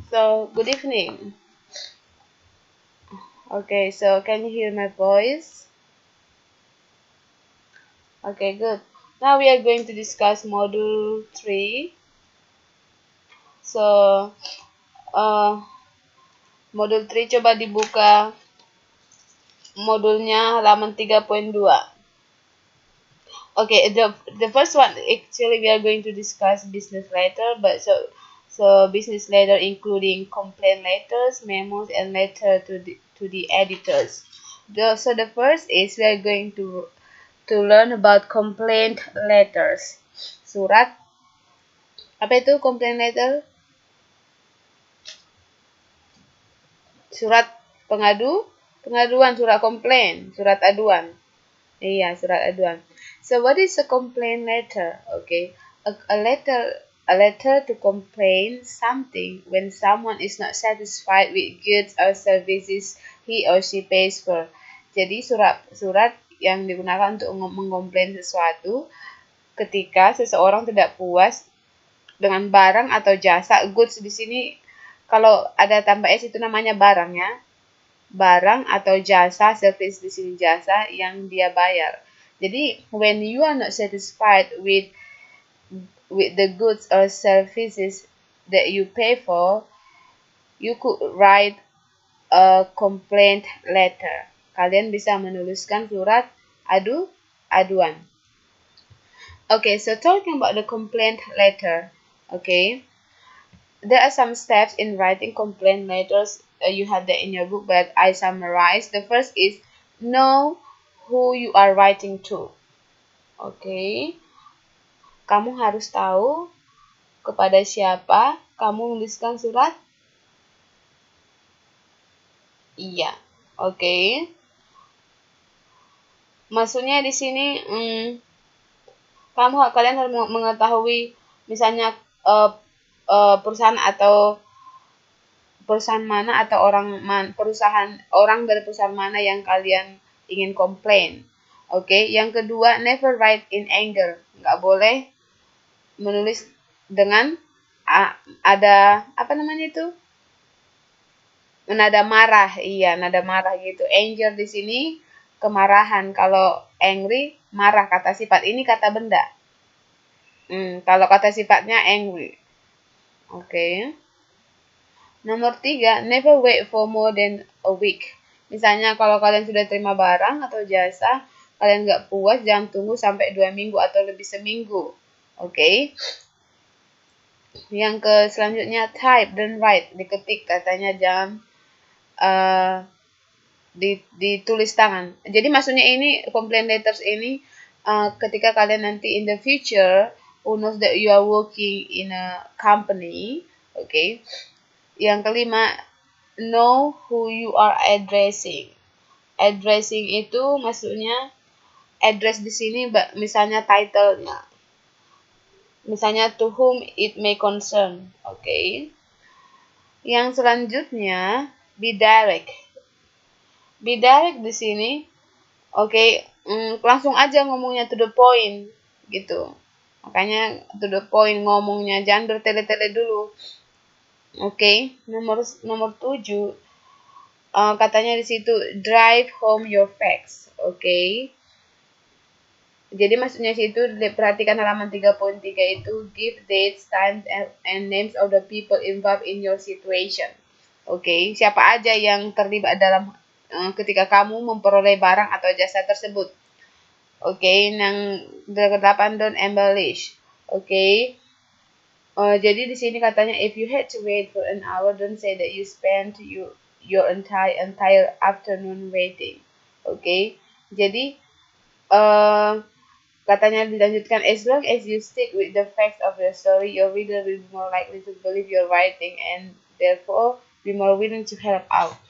So, good evening. Okay, so can you hear my voice? Okay, good. Now we are going to discuss module 3. So, uh, modul 3 coba dibuka modulnya halaman 3.2. Okay, the first one actually we are going to discuss business letter, but so business letter including complaint letters, memos, and letter to the editors. So the first is we are going to learn about complaint letters. Surat, apa itu complaint letter? Surat pengaduan, surat komplain, surat aduan. Iya, surat aduan. So what is a complaint letter? Okay, a letter to complain something when someone is not satisfied with goods or services he or she pays for. Jadi surat yang digunakan untuk mengkomplain sesuatu ketika seseorang tidak puas dengan barang atau jasa. Goods di sini kalau ada tambah s itu namanya barang ya. Barang atau jasa, service di sini jasa yang dia bayar. Jadi when you are not satisfied with the goods or services that you pay for, you could write a complaint letter. Kalian bisa menuliskan surat aduan. Okay, so talking about the complaint letter, okay, there are some steps in writing complaint letters. You have that in your book, but I summarize. The first is know who you are writing to. Okay, kamu harus tahu kepada siapa kamu menuliskan surat. Iya, okay. Maksudnya di sini kalian harus mengetahui misalnya perusahaan mana atau orang dari perusahaan mana yang kalian ingin komplain. Oke, yang kedua, never write in anger. Nggak boleh menulis dengan ada apa namanya itu? Nada marah. Iya, nada marah gitu. Anger di sini kemarahan. Kalau angry, marah. Kata sifat ini kata benda. Kalau kata sifatnya angry. Oke. Nomor 3, never wait for more than a week. Misalnya kalau kalian sudah terima barang atau jasa, kalian nggak puas, jangan tunggu sampai 2 minggu atau lebih seminggu. Oke. Yang selanjutnya, type dan write. Diketik, katanya jangan ditulis tangan. Jadi maksudnya ini, complaint letters ini, ketika kalian nanti in the future, who knows that you are working in a company, okay. Yang kelima, know who you are addressing. Addressing itu maksudnya address di sini misalnya title-nya. Misalnya to whom it may concern. Okay. Yang selanjutnya, be direct. Be direct di sini, okay, langsung aja ngomongnya to the point gitu. Makanya to the point ngomongnya, jangan bertele-tele dulu. Oke, nomor 7, katanya di situ drive home your facts. Oke. Jadi maksudnya situ perhatikan halaman 3.3 itu give dates, times, and names of the people involved in your situation. Oke, siapa aja yang terlibat dalam ketika kamu memperoleh barang atau jasa tersebut. Oke, yang 8, don't embellish. Oke. Jadi di sini katanya if you had to wait for an hour, don't say that you spent your entire afternoon waiting. Okay? Jadi katanya dilanjutkan, as long as you stick with the facts of your story, your reader will be more likely to believe your writing and therefore be more willing to help out.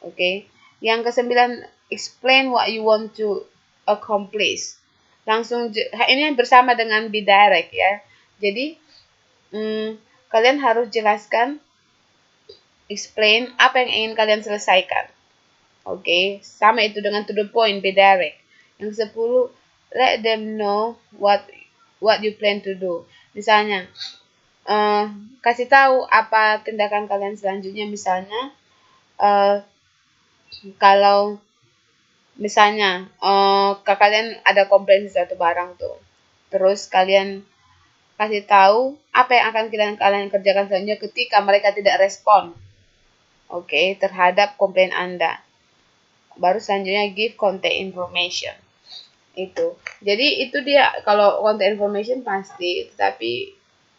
Okay? Yang ke-9, explain what you want to accomplish. Langsung ini bersama dengan be direct ya. Jadi kalian harus jelaskan, explain apa yang ingin kalian selesaikan. Oke, sama itu dengan to the point, be direct. Yang 10, let them know what you plan to do. Misalnya, kasih tahu apa tindakan kalian selanjutnya. Misalnya kalau misalnya ke kalian ada komplain suatu barang tuh, terus kalian kasih tahu apa yang akan kalian kerjakan selanjutnya ketika mereka tidak respon, terhadap komplain Anda. Baru selanjutnya give contact information. Itu. Jadi itu dia, kalau contact information pasti, tetapi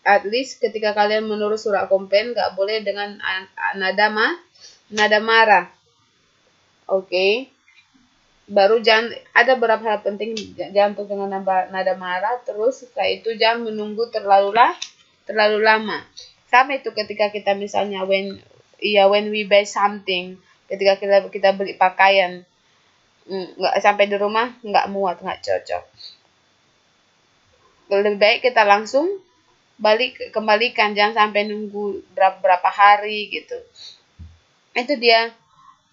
at least ketika kalian menulis surat komplain nggak boleh dengan nada marah. Baru jangan, ada beberapa hal penting, jangan dengan nada marah, terus setelah itu jangan menunggu terlalu lama. Sama itu ketika kita misalnya when we buy something, ketika kita beli pakaian, nggak sampai di rumah nggak muat, nggak cocok. Lebih baik kita langsung kembalikan, jangan sampai nunggu berapa hari gitu. Itu dia.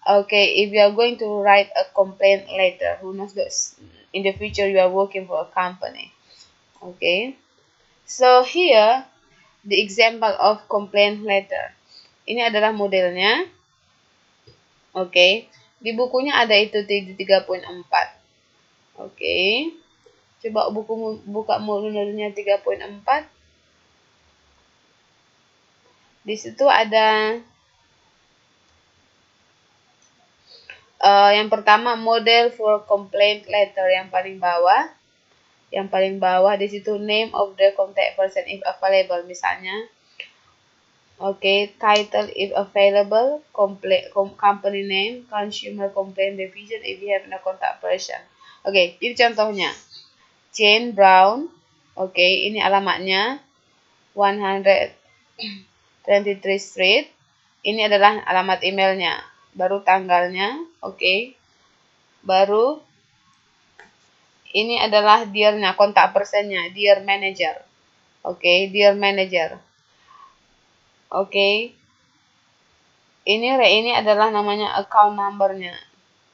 If you are going to write a complaint letter, who knows this? In the future you are working for a company. So here the example of complaint letter. Ini adalah modelnya. Di bukunya ada itu 3.4. Coba buka modelnya 3.4. Di situ ada yang pertama model for complaint letter, yang paling bawah. Di situ name of the contact person if available, misalnya. Title if available, company name, consumer complaint division if you have no contact person. Ini contohnya. Jane Brown. Ini alamatnya 123 Street. Ini adalah alamat emailnya. Baru tanggalnya. Baru ini adalah dear-nya, kontak personnya, dear manager. Dear manager. Ini adalah namanya account number-nya.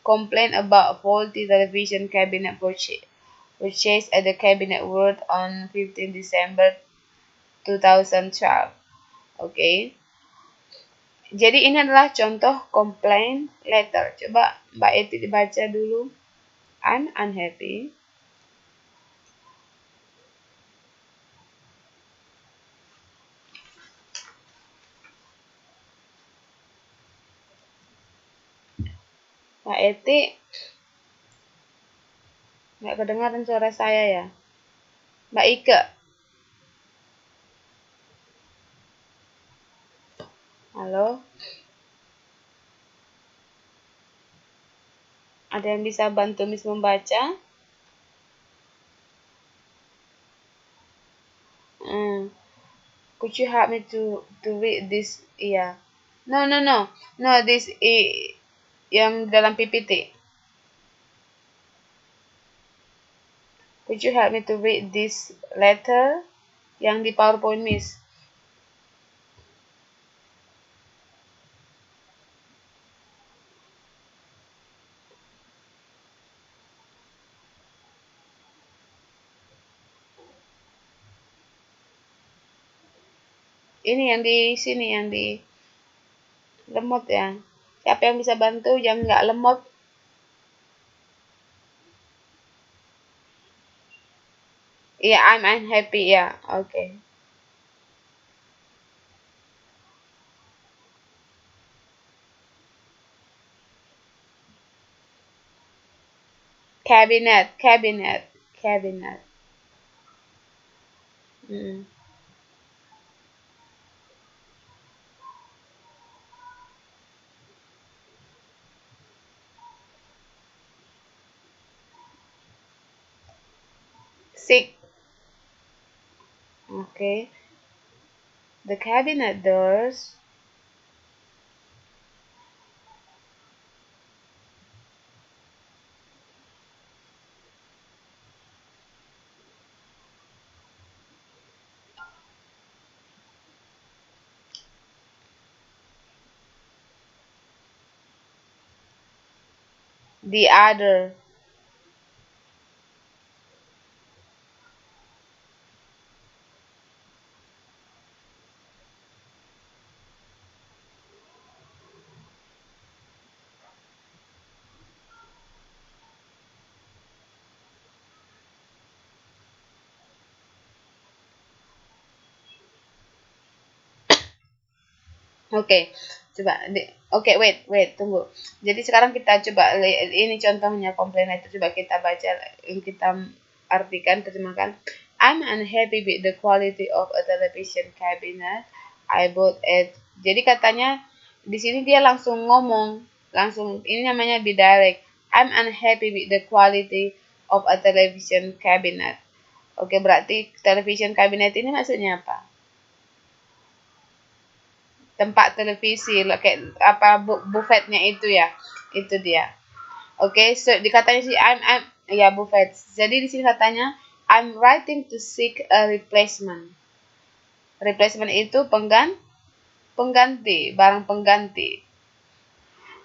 Complain about faulty television cabinet purchase at the Cabinet World on 15 December 2012. Jadi ini adalah contoh complaint letter. Coba Mbak Eti dibaca dulu. I'm unhappy. Mbak Eti, nggak kedengaran suara saya ya. Mbak Ike. Halo? Ada yang bisa bantu Miss membaca? Could you help me to read this? Iya. No. This yang dalam PPT. Could you help me to read this letter yang di PowerPoint, Miss? Ini yang di sini, yang di lemot ya. Siapa yang bisa bantu yang nggak lemot? Iya, I'm unhappy ya. Cabinet. Sick. The cabinet doors. The other. Oke, coba. Oke, wait, tunggu. Jadi sekarang kita coba ini contohnya komplain letter. Coba kita baca, kita artikan, terjemahkan. I'm unhappy with the quality of a television cabinet I bought it. Jadi katanya di sini dia langsung ngomong, langsung ini namanya be direct. I'm unhappy with the quality of a television cabinet. Oke, berarti television cabinet ini maksudnya apa? Tempat televisi, kayak apa, buffetnya itu ya, itu dia. Oke, so dikatanya sih I'm ya buffet. Jadi di sini katanya I'm writing to seek a replacement. Replacement itu pengganti, barang pengganti.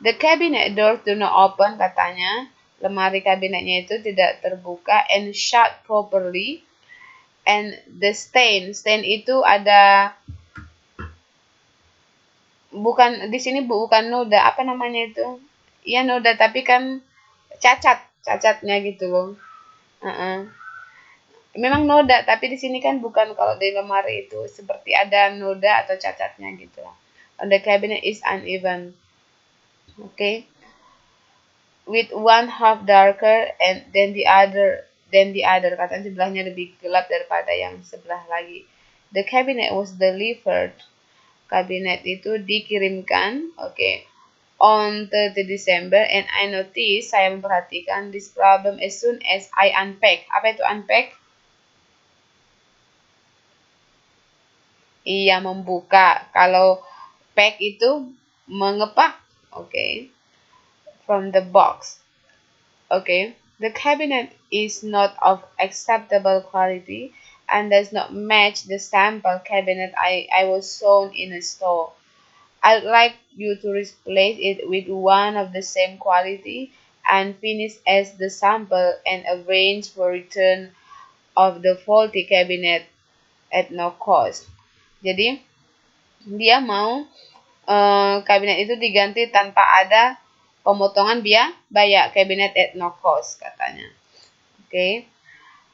The cabinet doors do not open, katanya. Lemari kabinetnya itu tidak terbuka and shut properly. And the stain itu ada, bukan di sini bukan noda, apa namanya itu? Iya noda, tapi kan cacatnya gitu loh. Memang noda, tapi di sini kan bukan, kalau di lemari itu seperti ada noda atau cacatnya gitu lah. The cabinet is uneven. Okay, with one half darker and then the other, katanya sebelahnya lebih gelap daripada yang sebelah lagi. The cabinet was delivered. Kabinet itu dikirimkan, okay, on 30 December and I noticed, saya memperhatikan this problem as soon as I unpack. Apa itu unpack? Iya, membuka. Kalau pack itu mengepak, okay, from the box. Okay, the cabinet is not of acceptable quality and does not match the sample cabinet I was shown in a store. I'd like you to replace it with one of the same quality and finish as the sample and arrange for return of the faulty cabinet at no cost. Jadi dia mau kabinet itu diganti tanpa ada pemotongan biaya, cabinet at no cost, katanya. Okay.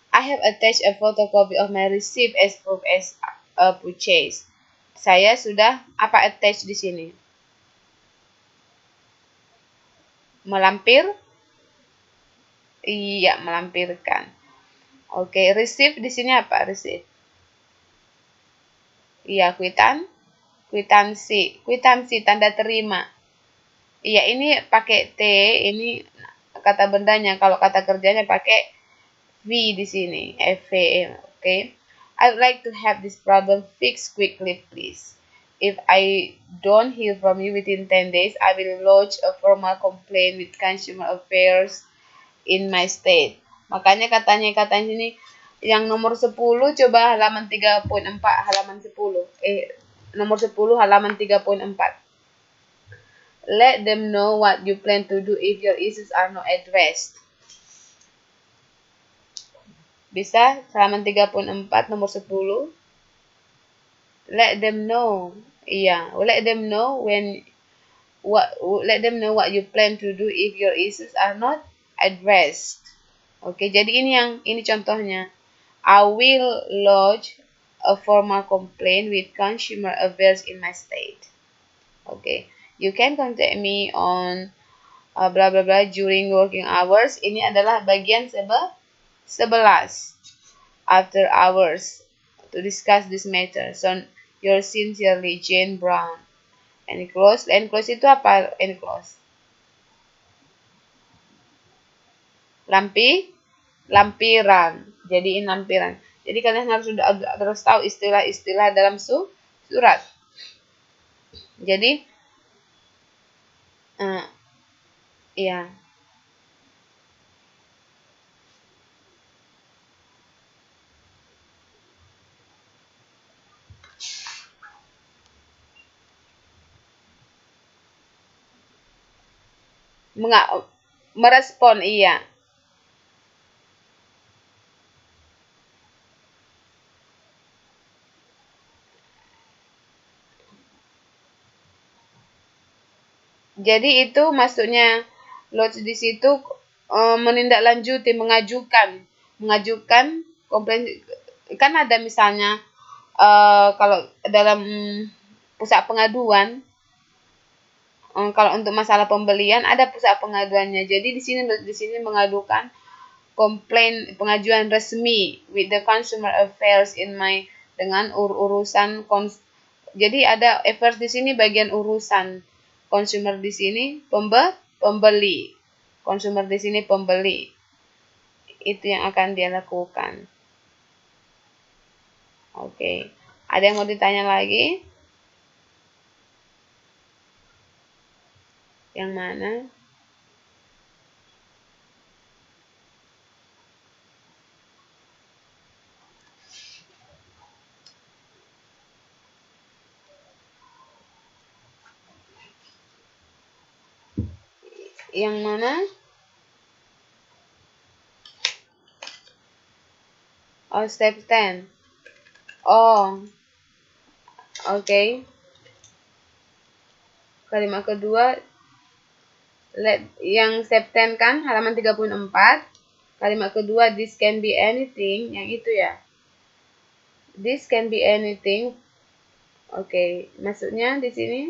I have attached a photocopy of my receipt as proof as a purchase. Saya sudah apa attach di sini? Melampir? Iya, melampirkan. Oke, receipt di sini apa? Receipt. Iya, kwitansi, tanda terima. Iya, ini pakai T, ini kata bendanya. Kalau kata kerjanya pakai V di sini, FV, okay? I would like to have this problem fixed quickly, please. If I don't hear from you within 10 days, I will lodge a formal complaint with Consumer Affairs in my state. Makanya katanya sini, yang nomor 10, coba halaman 3.4, halaman 10. Nomor 10, halaman 3.4. Let them know what you plan to do if your issues are not addressed. Bisa halaman 3.4 nomor 10. Let them know. Iya, let them know what you plan to do if your issues are not addressed. Oke, jadi ini contohnya. I will lodge a formal complaint with Consumer Affairs in my state. Oke, you can contact me on bla bla bla during working hours. Ini adalah bagian 11 after hours to discuss this matter. So, yours sincerely, Jane Brown. Enclose itu apa? Enclose. Lampiran. Jadiin lampiran. Jadi kalian harus tahu istilah-istilah dalam surat. Jadi, ya. Merespon, iya. Jadi itu maksudnya lodge di situ menindaklanjuti, mengajukan komplain. Kan ada misalnya kalau dalam pusat pengaduan. Kalau untuk masalah pembelian ada pusat pengaduannya. Jadi di sini mengadukan komplain pengajuan resmi with the consumer affairs in my dengan urusan jadi ada affairs di sini bagian urusan, consumer di sini pembeli. Consumer di sini pembeli. Itu yang akan dia lakukan. Oke. Ada yang mau ditanya lagi? Yang mana? Yang mana? Oh, step 10. Oh, oke. Kalimat kedua, yang step 10 kan, halaman 34. Kalimat kedua, this can be anything, yang itu ya. This can be anything. Oke, maksudnya di sini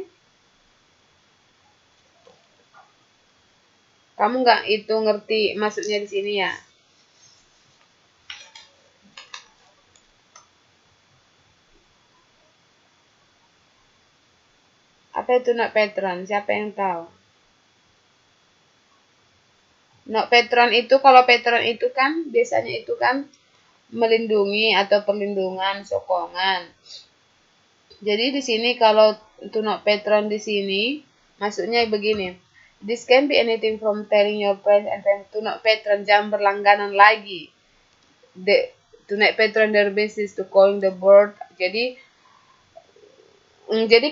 kamu nggak itu ngerti maksudnya di sini ya? Apa itu not patron? Siapa yang tahu? Not patron itu, kalau patron itu kan biasanya itu kan melindungi atau perlindungan, sokongan. Jadi di sini kalau to not patron di sini maksudnya begini. This can be anything from telling your friends and family to not patron, jangan berlangganan lagi. To not patron their business to calling the board. Jadi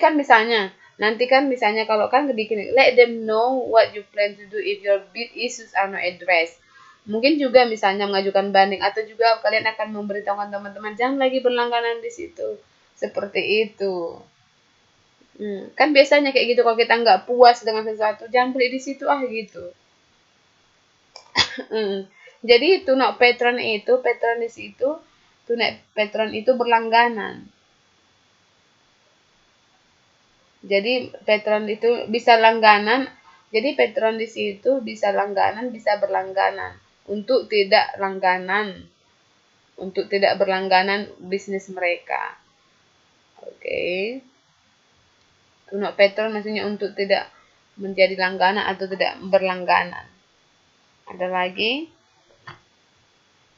kan misalnya nanti kan misalnya kalau kan bikin let them know what you plan to do if your bid issues are not addressed. Mungkin juga misalnya mengajukan banding atau juga kalian akan memberitahukan teman-teman jangan lagi berlangganan di situ. Seperti itu. Kan biasanya kayak gitu kalau kita nggak puas dengan sesuatu jangan beli di situ gitu. Jadi to not patron itu patron di situ, to not patron itu berlangganan. Jadi patron itu bisa langganan. Jadi patron di situ bisa langganan, bisa berlangganan. Untuk tidak berlangganan bisnis mereka. Oke. To not patron maksudnya untuk tidak menjadi langganan atau tidak berlangganan. Ada lagi?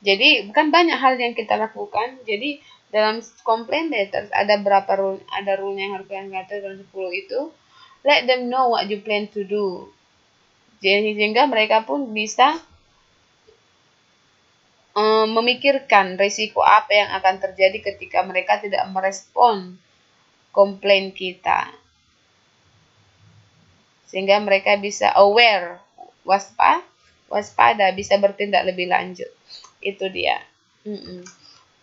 Jadi bukan banyak hal yang kita lakukan. Jadi dalam complaint letters ada berapa rule? Ada rule yang harus kalian ngatur dalam 10 itu. Let them know what you plan to do. Jadi sehingga mereka pun bisa memikirkan risiko apa yang akan terjadi ketika mereka tidak merespon komplain kita. Sehingga mereka bisa aware, waspada, bisa bertindak lebih lanjut. Itu dia.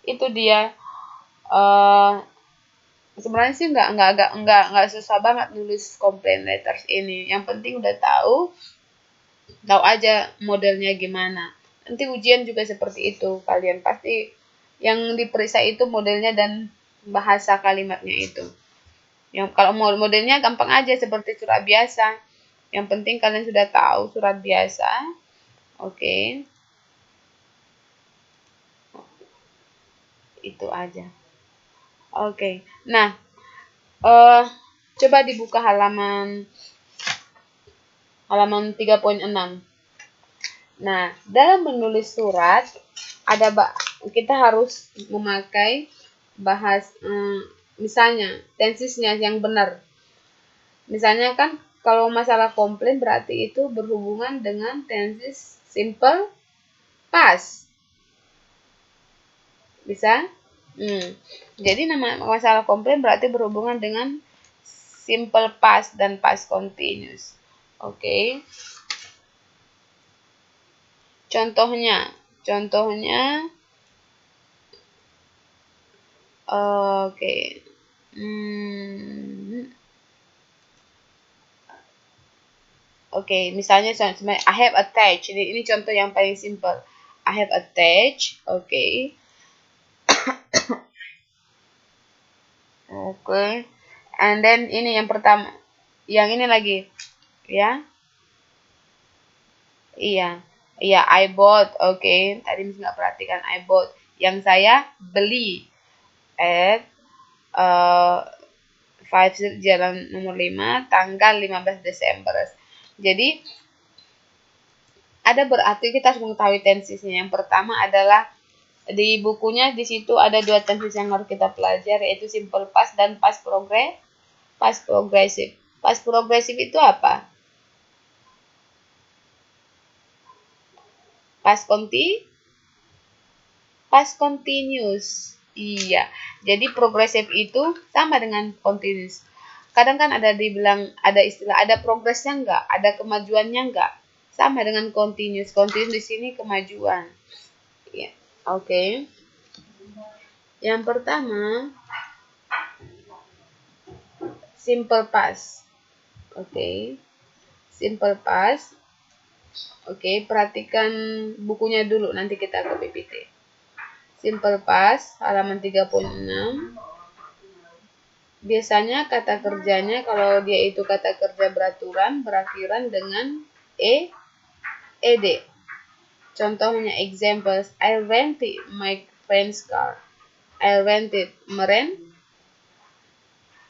Itu dia. Sebenarnya sih nggak susah banget nulis complaint letters ini. Yang penting udah tahu aja modelnya gimana. Nanti ujian juga seperti itu. Kalian pasti yang diperiksa itu modelnya dan bahasa kalimatnya itu. Yang kalau modelnya gampang aja seperti surat biasa. Yang penting kalian sudah tahu surat biasa. Oke. Itu aja. Oke. Nah, coba dibuka halaman 3.6. Nah, dalam menulis surat kita harus memakai misalnya tensesnya yang benar. Misalnya kan kalau masalah komplain berarti itu berhubungan dengan tenses simple past. Bisa? Jadi masalah komplain berarti berhubungan dengan simple past dan past continuous. Oke. Contohnya oke. Oke, misalnya I have attached. Ini contoh yang paling simple. I have attached. Oke. Oke. And then ini yang pertama. Yang ini lagi. Ya. Iya. Iya, I bought. Oke. Tadi Miss nggak perhatikan I bought. Yang saya beli. At 5 Jalan nomor 5 tanggal 15 Desember. Jadi ada berarti kita harus mengetahui tensesnya. Yang pertama adalah di bukunya di situ ada 2 tenses yang harus kita pelajari, yaitu simple past dan past progressive. Past progressive itu apa? Past continuous. Iya. Jadi progressive itu sama dengan continuous. Kadang kan ada dibilang ada istilah ada progresnya enggak, ada kemajuannya enggak. Sama dengan continuous. Continuous di sini kemajuan. Ya. Oke. Yang pertama simple past. Oke. Simple past. Oke, perhatikan bukunya dulu nanti kita ke PPT. Simple past halaman 36. Biasanya kata kerjanya kalau dia itu kata kerja beraturan berakhiran dengan ed. Contohnya examples, I rented my friend's car. I rented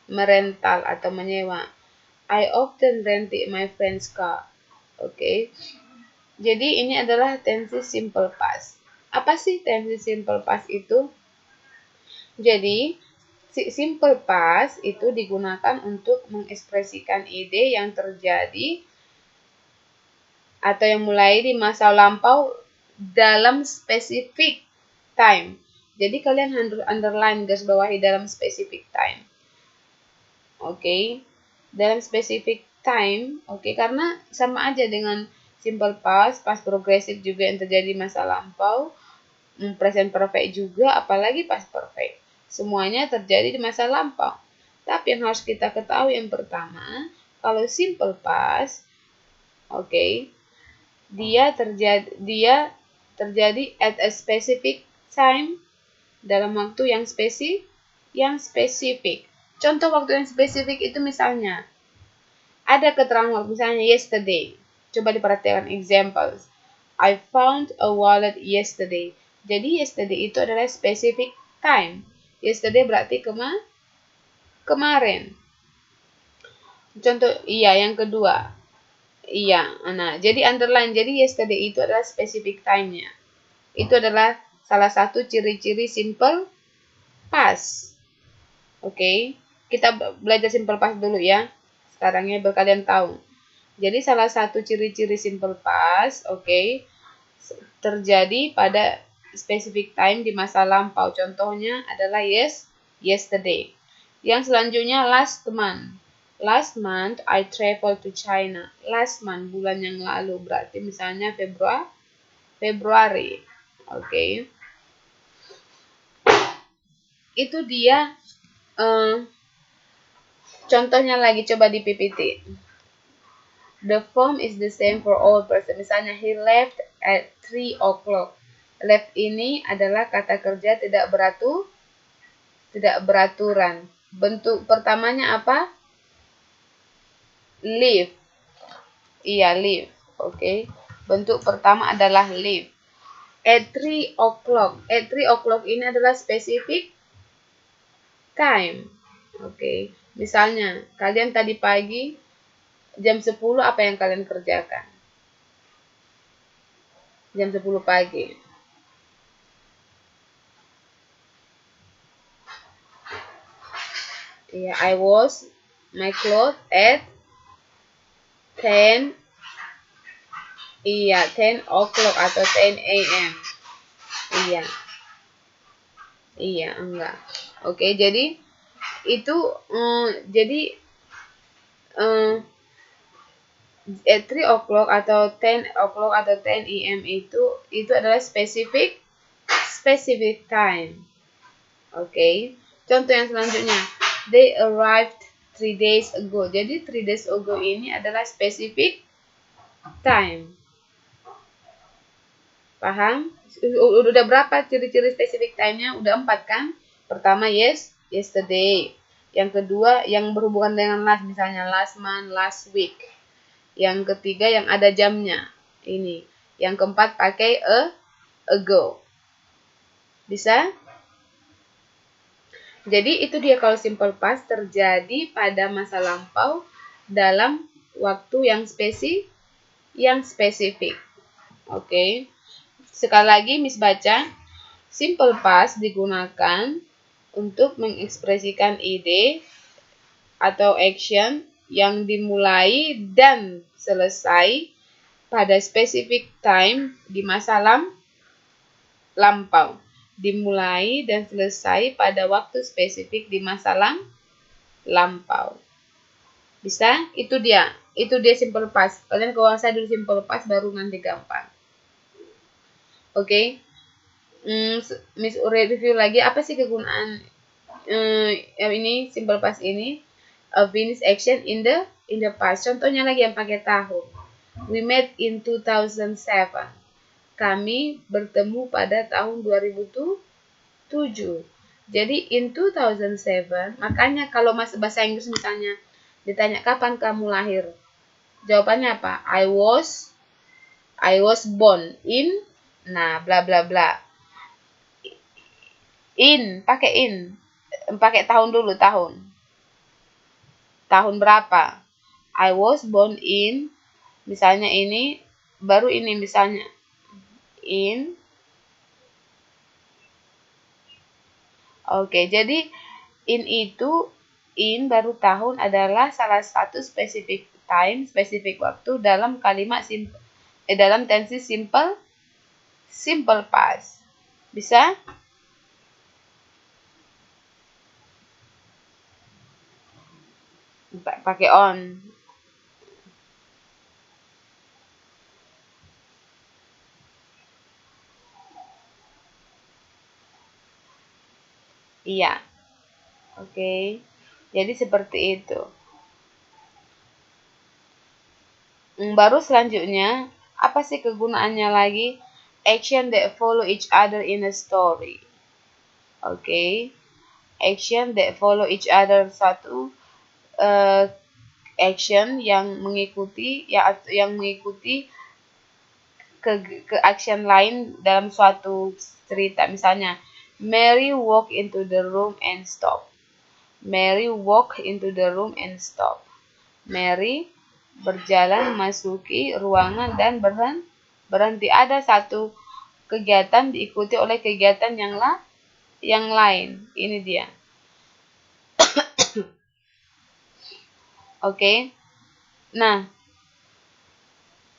merental atau menyewa. I often rented my friend's car. Oke. Jadi ini adalah tenses simple past. Apa sih tenses simple past itu? Jadi simple past itu digunakan untuk mengekspresikan ide yang terjadi atau yang mulai di masa lampau dalam spesifik time. Jadi kalian underline garis bawahi dalam specific time. Oke. Dalam specific time, oke, karena sama aja dengan simple past, past progressive juga yang terjadi masa lampau, present perfect juga, apalagi past perfect. Semuanya terjadi di masa lampau. Tapi yang harus kita ketahui yang pertama, kalau simple past, oke, dia terjadi at a specific time dalam waktu yang spesifik. Contoh waktu yang spesifik itu misalnya ada keterangan waktu, misalnya yesterday. Coba diperhatikan examples. I found a wallet yesterday. Jadi yesterday itu adalah specific time. Yesterday berarti kemarin. Contoh, iya, yang kedua. Iya, nah, jadi underline. Jadi yesterday itu adalah specific time-nya. Itu adalah salah satu ciri-ciri simple past. Oke, kita belajar simple past dulu ya. Sekarang ya, biar kalian tahu. Jadi salah satu ciri-ciri simple past, oke, terjadi pada specific time di masa lampau. Contohnya adalah yesterday. Yang selanjutnya last month. Last month I traveled to China. Last month, bulan yang lalu, berarti misalnya Februari. Oke. Itu dia contohnya lagi, coba di PPT. The form is the same for all person. Misalnya he left at 3 o'clock. Left ini adalah kata kerja tidak beraturan. Bentuk pertamanya apa? Leave. Iya, leave. Oke. Bentuk pertama adalah leave. At 3 o'clock. At 3 o'clock ini adalah specific time. Oke. Misalnya, kalian tadi pagi jam 10 apa yang kalian kerjakan? Jam 10 pagi. Iya, I wash my clothes at 10. Iya, 10 o'clock atau 10 a.m. Iya. Iya, enggak. Oke, jadi itu at 3 o'clock atau 10 o'clock atau 10 a.m. itu adalah specific time. Oke. Contoh yang selanjutnya, they arrived 3 days ago. Jadi 3 days ago ini adalah specific time. Paham? Udah berapa ciri-ciri specific time-nya? Udah 4 kan? Pertama yesterday. Yang kedua yang berhubungan dengan last, misalnya last month, last week. Yang ketiga yang ada jamnya. Ini. Yang keempat pakai ago. Bisa? Jadi itu dia kalau simple past terjadi pada masa lampau dalam waktu yang spesifik. Oke. Sekali lagi Miss baca. Simple past digunakan untuk mengekspresikan ide atau action yang dimulai dan selesai pada specific time di masa lampau. Dimulai dan selesai pada waktu spesifik di masa lampau. Bisa? Itu dia. Itu dia simple past. Kalian kuasai dulu simple past baru nanti gampang. Oke. Miss review lagi apa sih kegunaan ini simple past ini? A finished action in the past. Contohnya lagi yang pakai tahun. We met in 2007. Kami bertemu pada tahun 2007. Jadi in 2007, makanya kalau masuk bahasa Inggris misalnya ditanya kapan kamu lahir, jawabannya apa? I was born in, nah bla bla bla. Pakai tahun dulu, tahun berapa? I was born in, misalnya ini baru ini misalnya in. Oke, jadi in baru tahun adalah salah satu spesifik time, spesifik waktu dalam kalimat dalam tensi simple past. Bisa? Pakai on. Iya. Oke. Jadi seperti itu. Baru selanjutnya, apa sih kegunaannya lagi? Action that follow each other in a story. Oke. Action that follow each other, satu action yang mengikuti ke action lain dalam suatu cerita. Misalnya, Mary walk into the room and stop. Mary walk into the room and stop. Mary berjalan masuki ruangan dan berhenti. Ada satu kegiatan diikuti oleh kegiatan yang lain. Ini dia. Oke. Nah,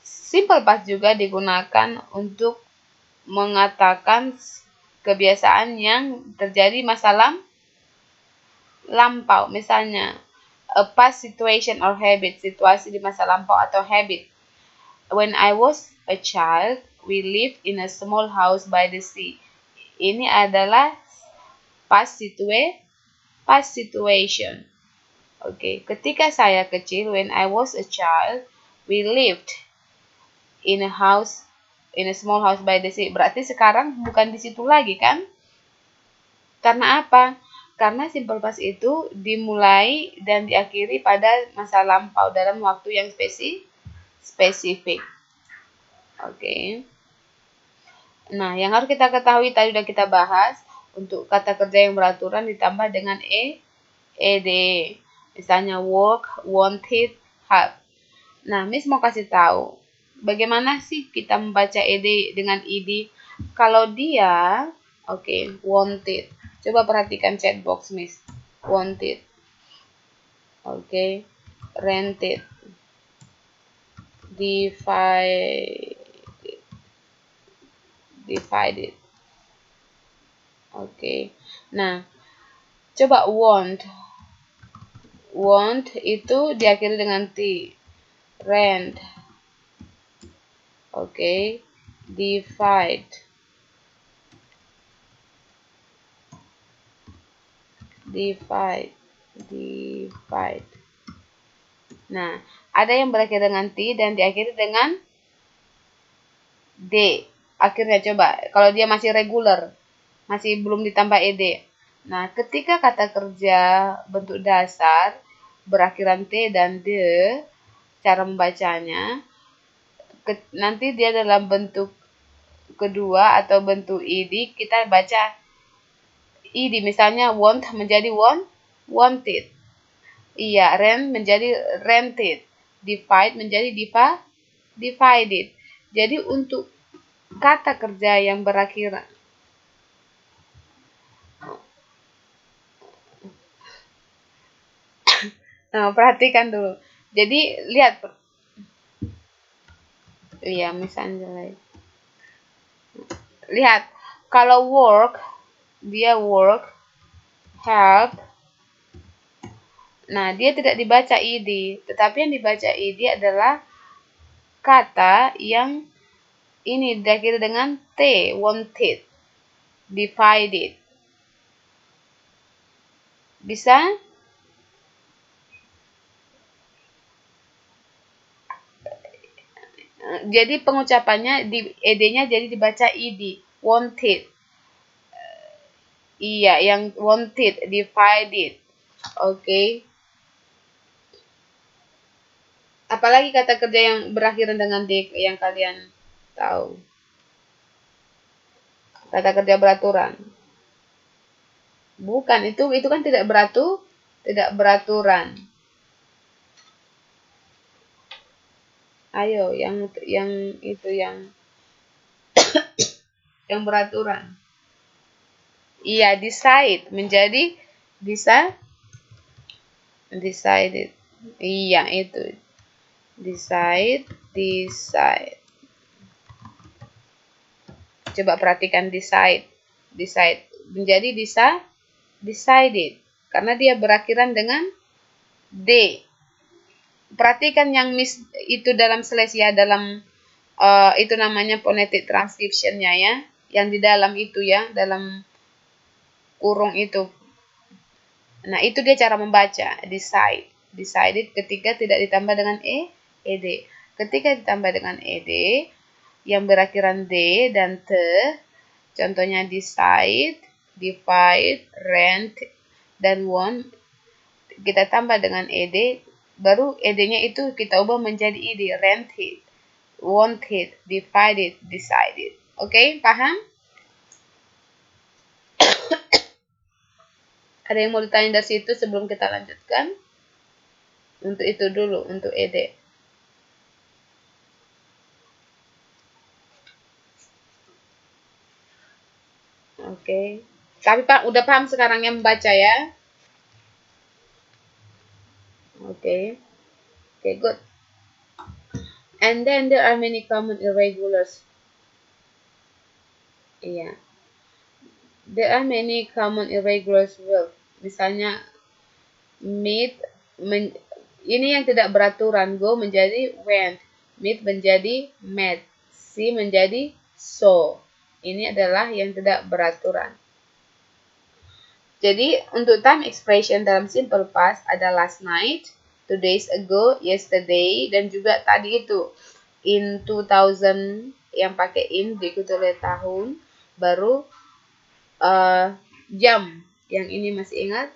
simple past juga digunakan untuk mengatakan kebiasaan yang terjadi masa lampau. Misalnya, a past situation or habit, situasi di masa lampau atau habit. When I was a child, we lived in a small house by the sea. Ini adalah past situation. Oke, ketika saya kecil, when I was a child, we lived in a small house by the sea. Berarti sekarang bukan di situ lagi kan? Karena apa? Karena simple past itu dimulai dan diakhiri pada masa lampau dalam waktu yang spesifik. Oke. Nah, yang harus kita ketahui tadi sudah kita bahas, untuk kata kerja yang beraturan ditambah dengan ed. Misalnya work, wanted, have. Nah, Miss mau kasih tahu, bagaimana sih kita membaca ed dengan id? Kalau dia, oke, wanted. Coba perhatikan chat box, Miss. Wanted. Oke. Rented. Divided. Oke. Nah, coba want. Want itu diakhiri dengan T. Rent. Oke. Divide. Nah, ada yang berakhir dengan T dan diakhiri dengan D. Akhirnya coba, kalau dia masih regular, masih belum ditambah ed. Nah, ketika kata kerja bentuk dasar berakhiran T dan D, cara membacanya, nanti dia dalam bentuk kedua atau bentuk id, kita baca id, misalnya want menjadi wanted. Iya, rent menjadi rented. Divide menjadi divided. Jadi untuk kata kerja yang berakhiran nah, perhatikan dulu. Jadi lihat, iya misalnya lihat, kalau work dia work, help. Nah, dia tidak dibaca id, tetapi yang dibaca id adalah kata yang ini diakhiri dengan t, wanted, divided. Bisa? Jadi pengucapannya di ed-nya jadi dibaca id, wanted. Iya, yang wanted, divided. Oke. Apalagi kata kerja yang berakhiran dengan d yang kalian tahu? Kata kerja beraturan. Bukan, itu kan tidak beraturan. Ayo, yang itu yang yang beraturan. Iya, decide menjadi decided. Iya, itu. Decide. Coba perhatikan decide menjadi decided karena dia berakhiran dengan d. Perhatikan yang miss itu dalam slash ya, dalam itu namanya phonetic transcription-nya ya, yang di dalam itu ya, dalam kurung itu. Nah, itu dia cara membaca decided ketika tidak ditambah dengan ed. Ketika ditambah dengan ed yang berakhiran d dan t, contohnya decide, divide, rent, dan want, kita tambah dengan ed, baru ed-nya itu kita ubah menjadi id, rented, wanted, divided, decided. Oke, paham? Ada yang mau ditanya dari situ sebelum kita lanjutkan? Untuk itu dulu, untuk ed. Oke. Tapi Pak, udah paham sekarang yang membaca ya? Oke. Oke, good. And then there are many common irregulars. Iya. There are many common irregulars verb. Misalnya meet, ini yang tidak beraturan. Go menjadi went, meet menjadi met, see menjadi saw. Ini adalah yang tidak beraturan. Jadi untuk time expression dalam simple past ada last night, 2 days ago, yesterday, dan juga tadi itu in 2000 yang pakai in diikuti oleh tahun, baru jam. Yang ini masih ingat?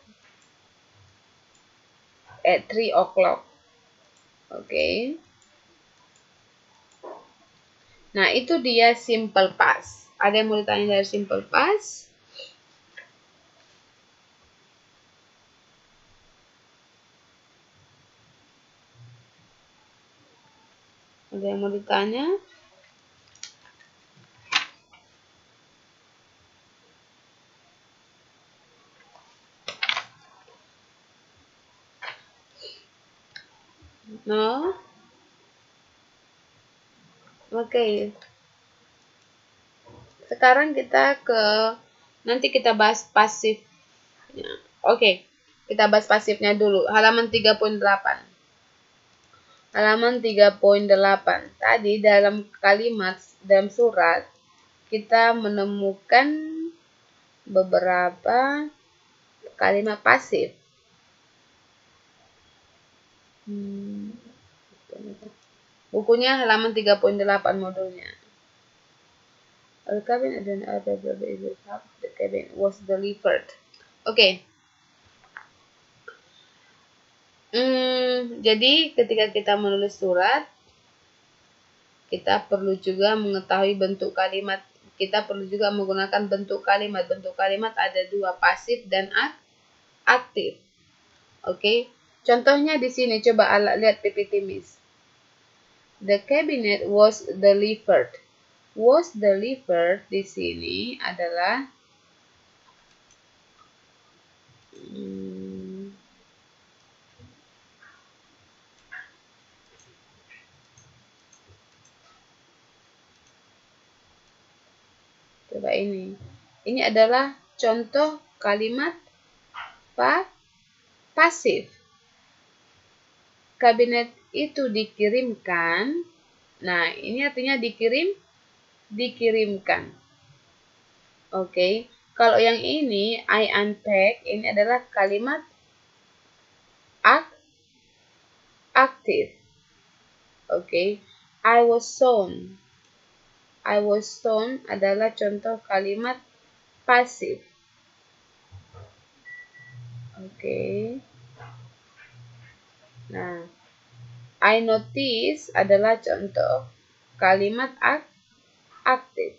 At 3 o'clock. Oke. Nah, itu dia simple past. Ada yang mau ditanya dari simple past? Ada yang mau ditanya? No? Oke. Sekarang kita nanti kita bahas pasif. Oke. Kita bahas pasifnya dulu. Halaman 3.8. Halaman 3.8. Tadi dalam kalimat, dalam surat, kita menemukan beberapa kalimat pasif. Bukunya halaman 3.8 modulnya. The cabin and then other baby the cabin was delivered. Oke. Jadi ketika kita menulis surat, kita perlu juga mengetahui bentuk kalimat. Kita perlu juga menggunakan bentuk kalimat. Bentuk kalimat ada dua, pasif dan aktif. Oke. Contohnya di sini, coba lihat PPT Miss. The cabinet was delivered. Was delivered di sini adalah coba ini. Ini adalah contoh kalimat pasif. Kabinet itu dikirimkan. Nah, ini artinya dikirimkan. Oke. Kalau yang ini, I unpack, ini adalah kalimat aktif. Oke. I was sown. I was sown adalah contoh kalimat pasif. Oke. Nah, I notice adalah contoh kalimat aktif.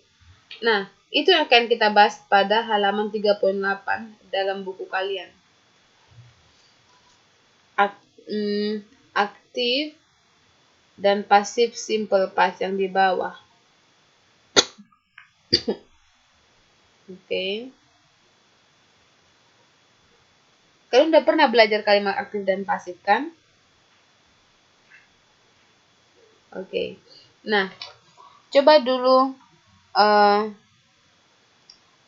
Nah, itu yang akan kita bahas pada halaman 3.8 dalam buku kalian. Aktif dan pasif simple past yang di bawah. Oke. Kalian udah pernah belajar kalimat aktif dan pasif kan? Oke. Nah, coba dulu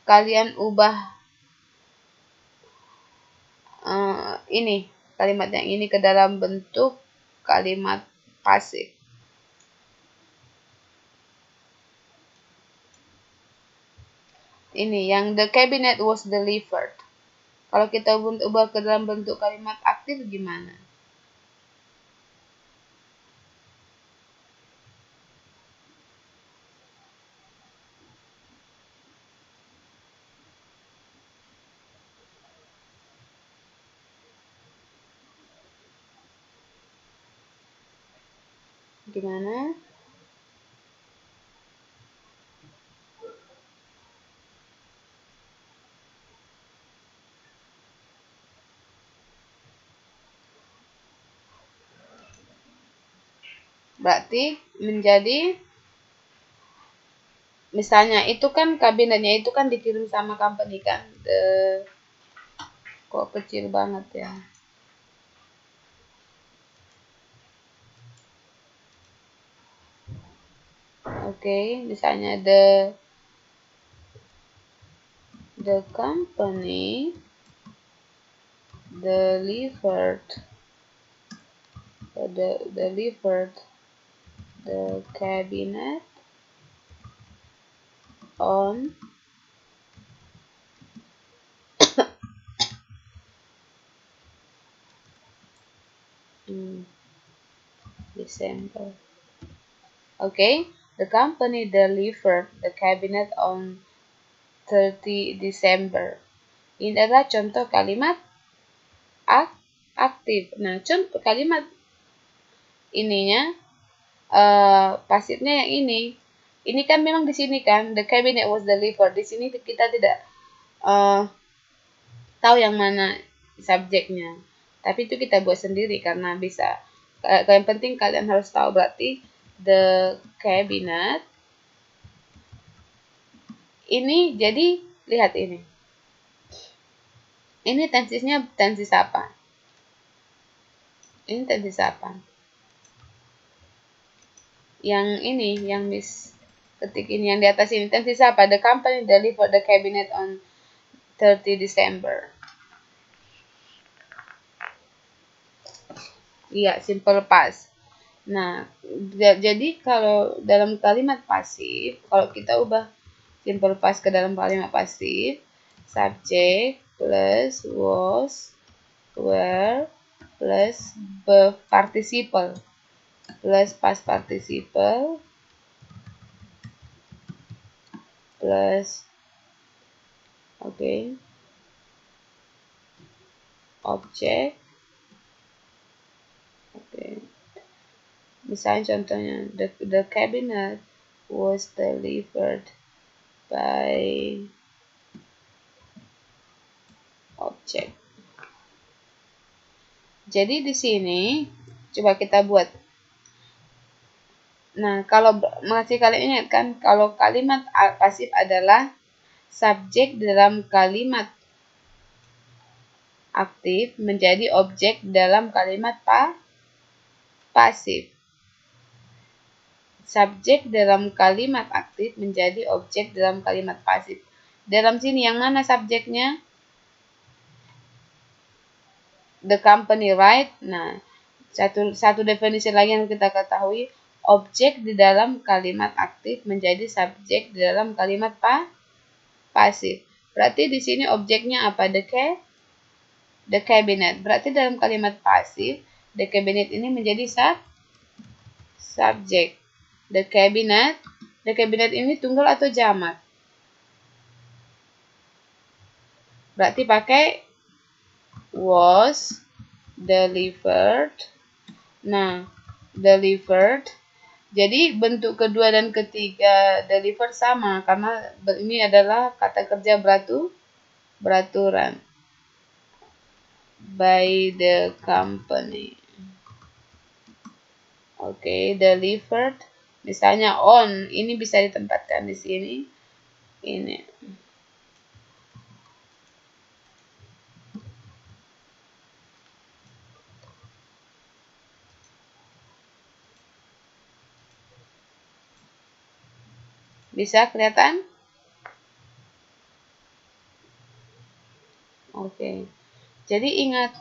kalian ubah ini kalimat yang ini ke dalam bentuk kalimat pasif. Ini yang the cabinet was delivered. Kalau kita ubah ke dalam bentuk kalimat aktif gimana? Gimana? Berarti menjadi, misalnya itu kan kabinetnya itu kan dikirim sama company kan. Kok kecil banget ya. Oke, misalnya the company delivered the cabinet on December. Okay, the company delivered the cabinet on 30 December. Ini adalah contoh kalimat aktif. Nah, contoh kalimat ininya pasifnya yang ini. Ini kan memang di sini kan the cabinet was delivered. Di sini kita tidak tahu yang mana subjeknya. Tapi itu kita buat sendiri karena bisa. Yang penting kalian harus tahu berarti the cabinet ini, jadi lihat ini. Ini tensisnya tensis apa? Ini tensis apa? Yang ini, yang Miss ketik ini, yang di atas ini tensis apa? The company delivered the cabinet on 30 December. Iya, simple past. Nah, jadi kalau dalam kalimat pasif, kalau kita ubah simple past ke dalam kalimat pasif, subject plus was, were, plus verb participle, plus past participle, plus, oke, object. Oke. Misalnya contohnya, the cabinet was delivered by object. Jadi di sini coba kita buat. Nah, kalau masih kalian ingat kan, kalau kalimat pasif adalah subjek dalam kalimat aktif menjadi objek dalam kalimat pasif. Subjek dalam kalimat aktif menjadi objek dalam kalimat pasif. Dalam sini yang mana subjeknya? The company, right? Nah, satu definisi lagi yang kita ketahui, objek di dalam kalimat aktif menjadi subjek di dalam kalimat pasif. Berarti di sini objeknya apa? The cabinet. Berarti dalam kalimat pasif, the cabinet ini menjadi subjek. The cabinet ini tunggal atau jamak? Berarti pakai was delivered. Nah, delivered. Jadi bentuk kedua dan ketiga deliver sama karena ini adalah kata kerja beraturan. By the company. Oke, delivered. Misalnya on, ini bisa ditempatkan di sini. Ini. Bisa kelihatan? Oke. Jadi ingat,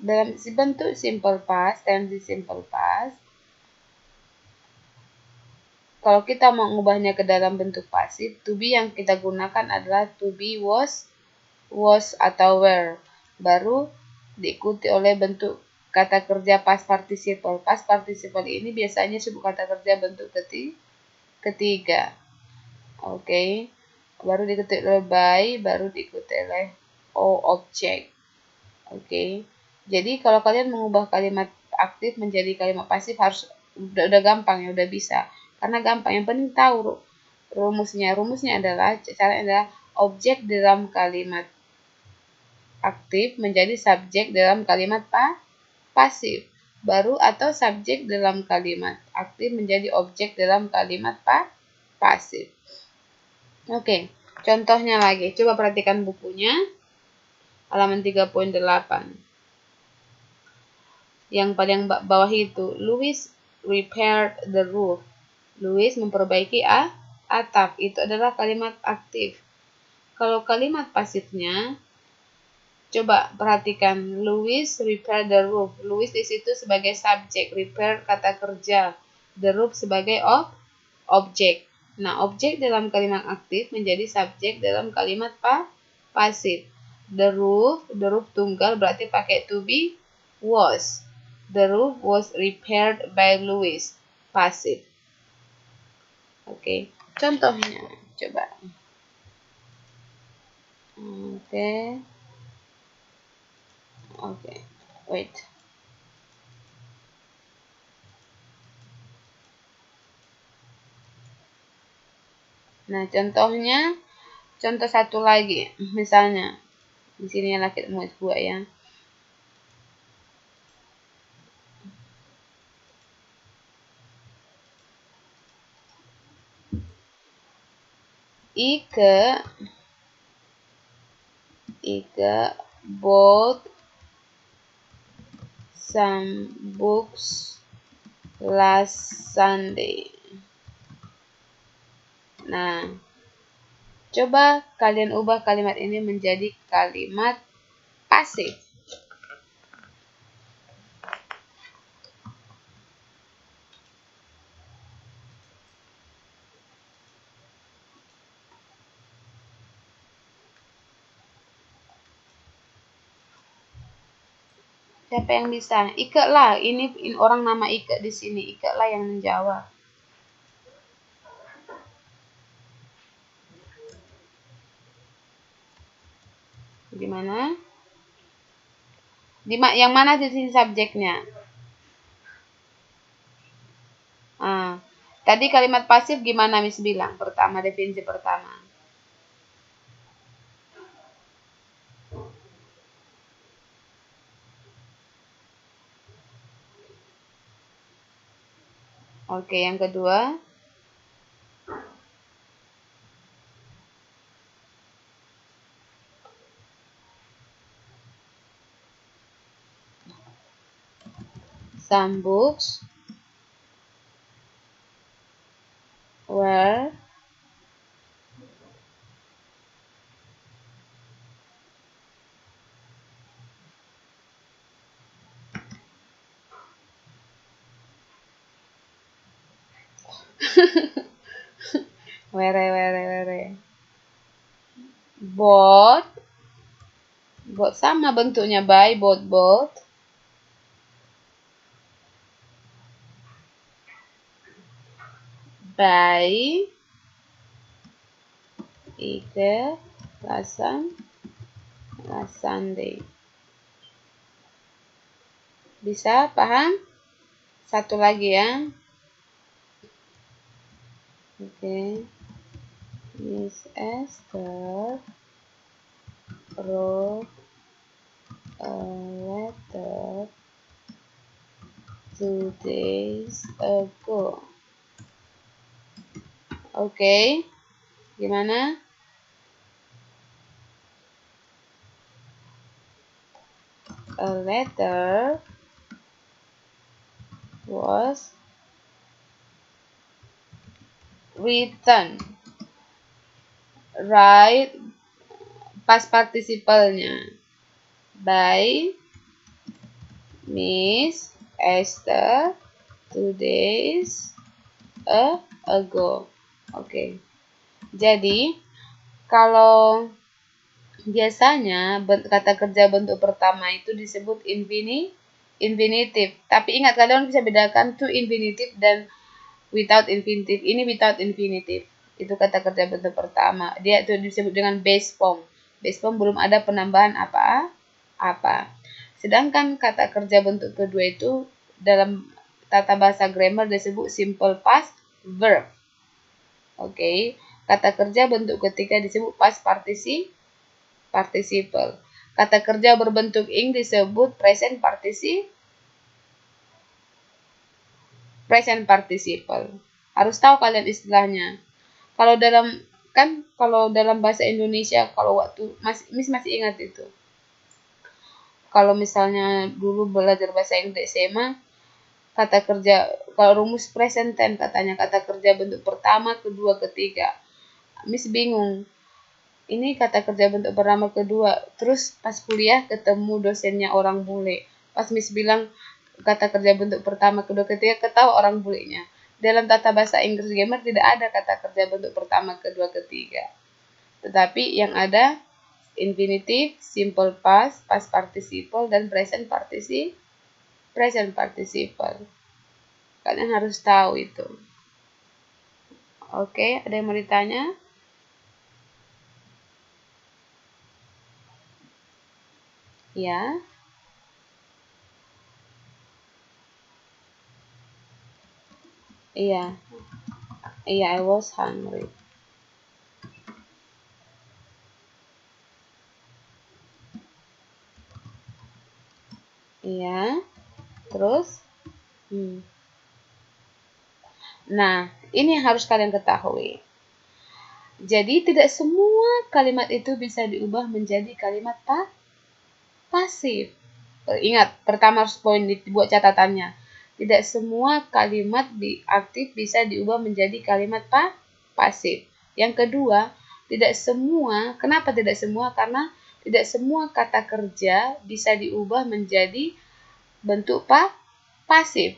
dalam bentuk simple past dan di simple past, kalau kita mau mengubahnya ke dalam bentuk pasif, to be yang kita gunakan adalah to be, was atau were. Baru diikuti oleh bentuk kata kerja past participle. Past participle ini biasanya sebut kata kerja bentuk ketiga. Oke. Baru diikuti oleh by, baru diikuti oleh object. Oke. Jadi kalau kalian mengubah kalimat aktif menjadi kalimat pasif harus udah gampang ya, udah bisa. Karena gampang, yang penting tahu rumusnya. Rumusnya adalah caranya adalah objek dalam kalimat aktif menjadi subjek dalam kalimat pasif. Baru atau subjek dalam kalimat aktif menjadi objek dalam kalimat pasif. Oke, contohnya lagi. Coba perhatikan bukunya. Halaman 3.8. Yang paling bawah itu, Louis repaired the roof. Louis memperbaiki atap. Itu adalah kalimat aktif. Kalau kalimat pasifnya, coba perhatikan. Louis repaired the roof. Louis di situ sebagai subjek, repair kata kerja, the roof sebagai objek. Nah, objek dalam kalimat aktif menjadi subjek dalam kalimat pasif. The roof tunggal berarti pakai to be, was. The roof was repaired by Louis. Pasif. Oke, contohnya coba. Oke, wait. Nah, contohnya, contoh satu lagi, misalnya di sini yang laki mau buat ya. Ike bought some books last Sunday. Nah, coba kalian ubah kalimat ini menjadi kalimat pasif. Siapa yang bisa? Ike lah. Ini orang nama Ike di sini. Ike lah yang menjawab. Gimana? Yang mana di sini subjeknya? Tadi kalimat pasif gimana Miss bilang? Pertama, definisi pertama. Oke, yang kedua. Some books were were bought sama bentuknya by bought by Ike last Sunday. Bisa paham? Satu lagi ya. Oke. Miss Esther wrote a letter 2 days ago. Oke. Gimana? A letter was written. Right, past participle-nya. By Miss Esther 2 days ago. Oke. Jadi, kalau biasanya kata kerja bentuk pertama itu disebut infinitive. Tapi ingat, kalian bisa bedakan to infinitive dan without infinitive. Ini without infinitive. Itu kata kerja bentuk pertama. Dia itu disebut dengan base form. Base form belum ada penambahan apa. Sedangkan kata kerja bentuk kedua itu dalam tata bahasa grammar disebut simple past verb. Oke. Kata kerja bentuk ketiga disebut past participle. Kata kerja berbentuk ing disebut present participle. Harus tahu kalian istilahnya. Kalau dalam bahasa Indonesia, kalau waktu masih ingat itu. Kalau misalnya dulu belajar bahasa Inggris SMA, kata kerja kalau rumus present tense katanya kata kerja bentuk pertama, kedua, ketiga. Miss bingung. Ini kata kerja bentuk pertama, kedua. Terus pas kuliah ketemu dosennya orang bule. Pas Miss bilang kata kerja bentuk pertama, kedua, ketiga, ketahui orang bulenya. Dalam tata bahasa Inggris grammar tidak ada kata kerja bentuk pertama, kedua, ketiga. Tetapi yang ada infinitive, simple past, past participle, dan present participle. Kalian harus tahu itu. Oke, ada yang mau ditanya? Ya. Iya. Iya, I was hungry. Iya. Terus? Nah, ini yang harus kalian ketahui. Jadi, tidak semua kalimat itu bisa diubah menjadi kalimat pasif. Ingat, pertama harus poin dibuat catatannya. Tidak semua kalimat aktif bisa diubah menjadi kalimat pasif. Yang kedua, tidak semua, kenapa tidak semua? Karena tidak semua kata kerja bisa diubah menjadi bentuk pasif.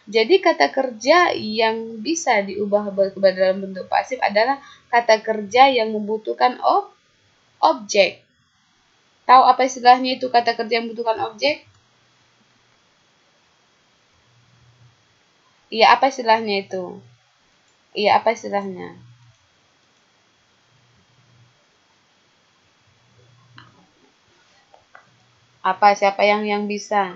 Jadi kata kerja yang bisa diubah dalam bentuk pasif adalah kata kerja yang membutuhkan objek. Tahu apa istilahnya itu kata kerja yang membutuhkan objek? Iya, apa istilahnya itu? Iya, apa istilahnya? Apa? Siapa yang bisa?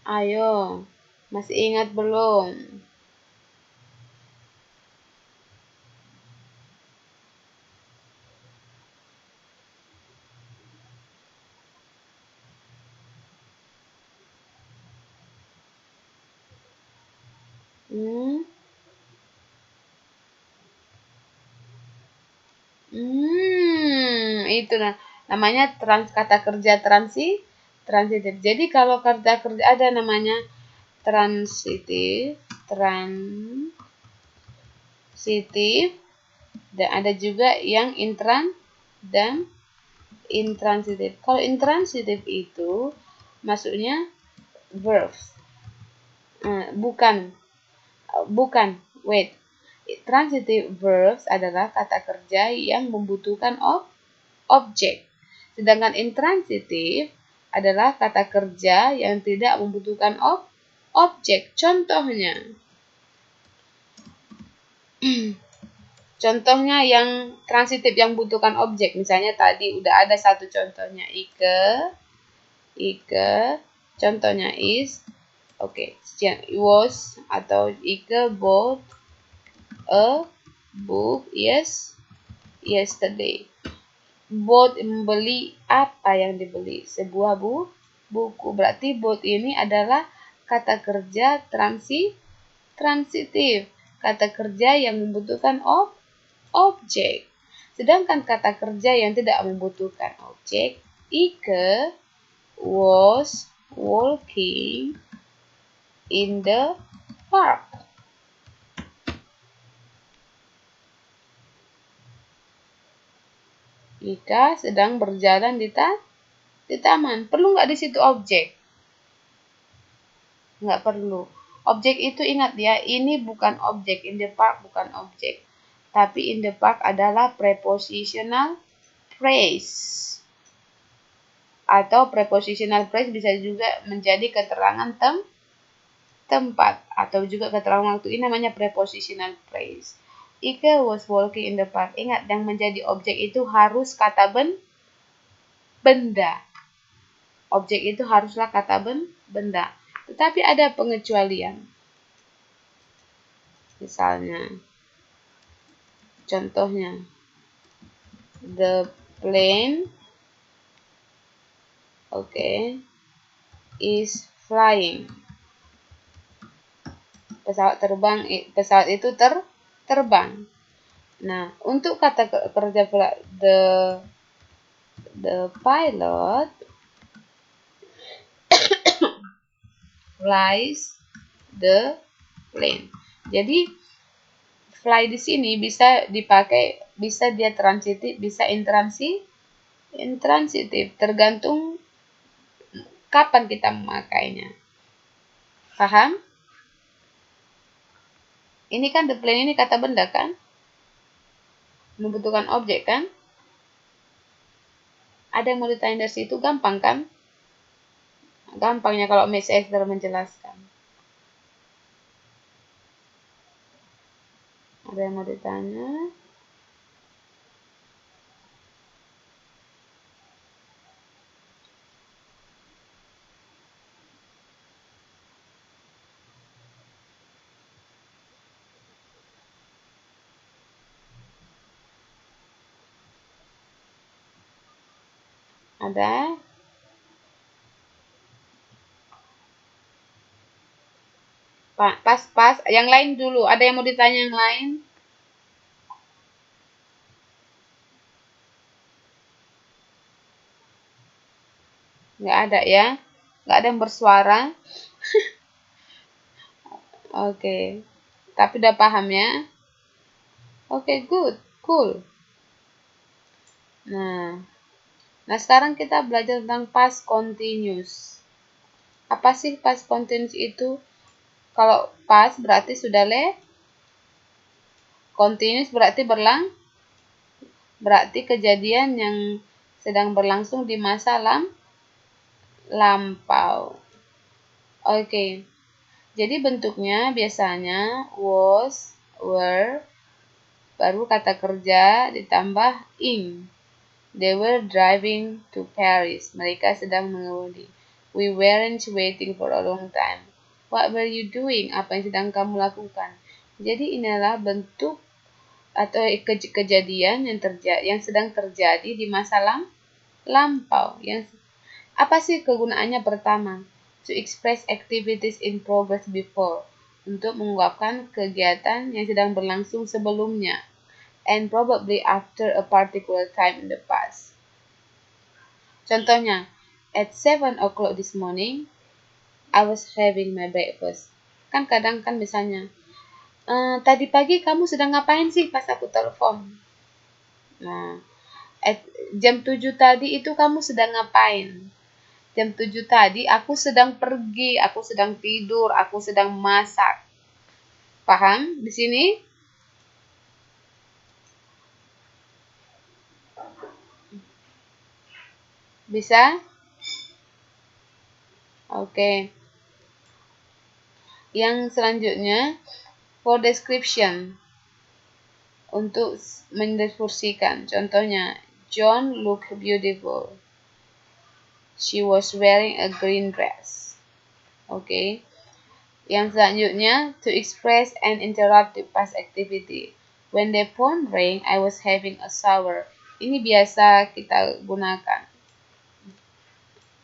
Ayo, masih ingat belum? Hmm? Itu namanya kata kerja transitif. Jadi kalau kata kerja ada namanya transitif, dan ada juga yang dan intransitif. Kalau intransitif itu maksudnya verbs. Bukan, wait. Transitive verbs adalah kata kerja yang membutuhkan objek. Sedangkan intransitif adalah kata kerja yang tidak membutuhkan objek. Contohnya yang transitif yang membutuhkan objek. Misalnya tadi udah ada satu contohnya, Ike, contohnya is, was, atau Ike bought a book yesterday. Bought membeli, apa yang dibeli? Sebuah buku. Berarti bought ini adalah kata kerja transitif. Kata kerja yang membutuhkan objek. Sedangkan kata kerja yang tidak membutuhkan objek, Ike was walking in the park. Ika sedang berjalan di taman. Perlu nggak di situ objek? Nggak perlu. Objek itu ingat ya, ini bukan objek. In the park bukan objek. Tapi in the park adalah prepositional phrase. Atau prepositional phrase bisa juga menjadi keterangan tempat. Atau juga keterangan waktu. Ini namanya prepositional phrase. Ike was walking in the park. Ingat, yang menjadi objek itu harus kata benda. Objek itu haruslah kata benda. Tetapi ada pengecualian. Misalnya, contohnya, the plane, is flying. Pesawat itu terbang. Nah, untuk kata kerja the pilot flies the plane. Jadi fly di sini bisa dipakai, bisa dia transitif, bisa intransitif, tergantung kapan kita memakainya. Paham? Ini kan the plane ini kata benda kan? Membutuhkan objek kan? Ada yang mau ditanya dari situ? Gampang kan? Gampangnya kalau Miss Esther menjelaskan. Ada yang mau ditanya? Ada? Pas. Yang lain dulu. Ada yang mau ditanya yang lain? Nggak ada ya? Nggak ada yang bersuara? Oke. Tapi udah paham ya? Oke, good. Cool. Nah, sekarang kita belajar tentang past continuous. Apa sih past continuous itu? Kalau past berarti sudah continuous berarti berarti kejadian yang sedang berlangsung di masa lampau. Oke. Jadi bentuknya biasanya was, were, baru kata kerja ditambah ing. They were driving to Paris. Mereka sedang mengemudi. We weren't waiting for a long time. What were you doing? Apa yang sedang kamu lakukan? Jadi inilah bentuk atau kejadian yang sedang terjadi di masa lampau. Apa sih kegunaannya pertama? To express activities in progress before. Untuk mengungkapkan kegiatan yang sedang berlangsung sebelumnya. And probably after a particular time in the past. Contohnya, at 7 o'clock this morning, I was having my breakfast. Kan kadang kan misalnya, tadi pagi kamu sedang ngapain sih pas aku telepon? Nah, jam 7 tadi itu kamu sedang ngapain? Jam 7 tadi aku sedang pergi, aku sedang tidur, aku sedang masak. Paham di sini? Bisa? Oke. Yang selanjutnya, for description. Untuk mendeskripsikan. Contohnya, John looked beautiful. She was wearing a green dress. Oke. Yang selanjutnya, to express an interrupted past activity. When the phone rang, I was having a shower. Ini biasa kita gunakan.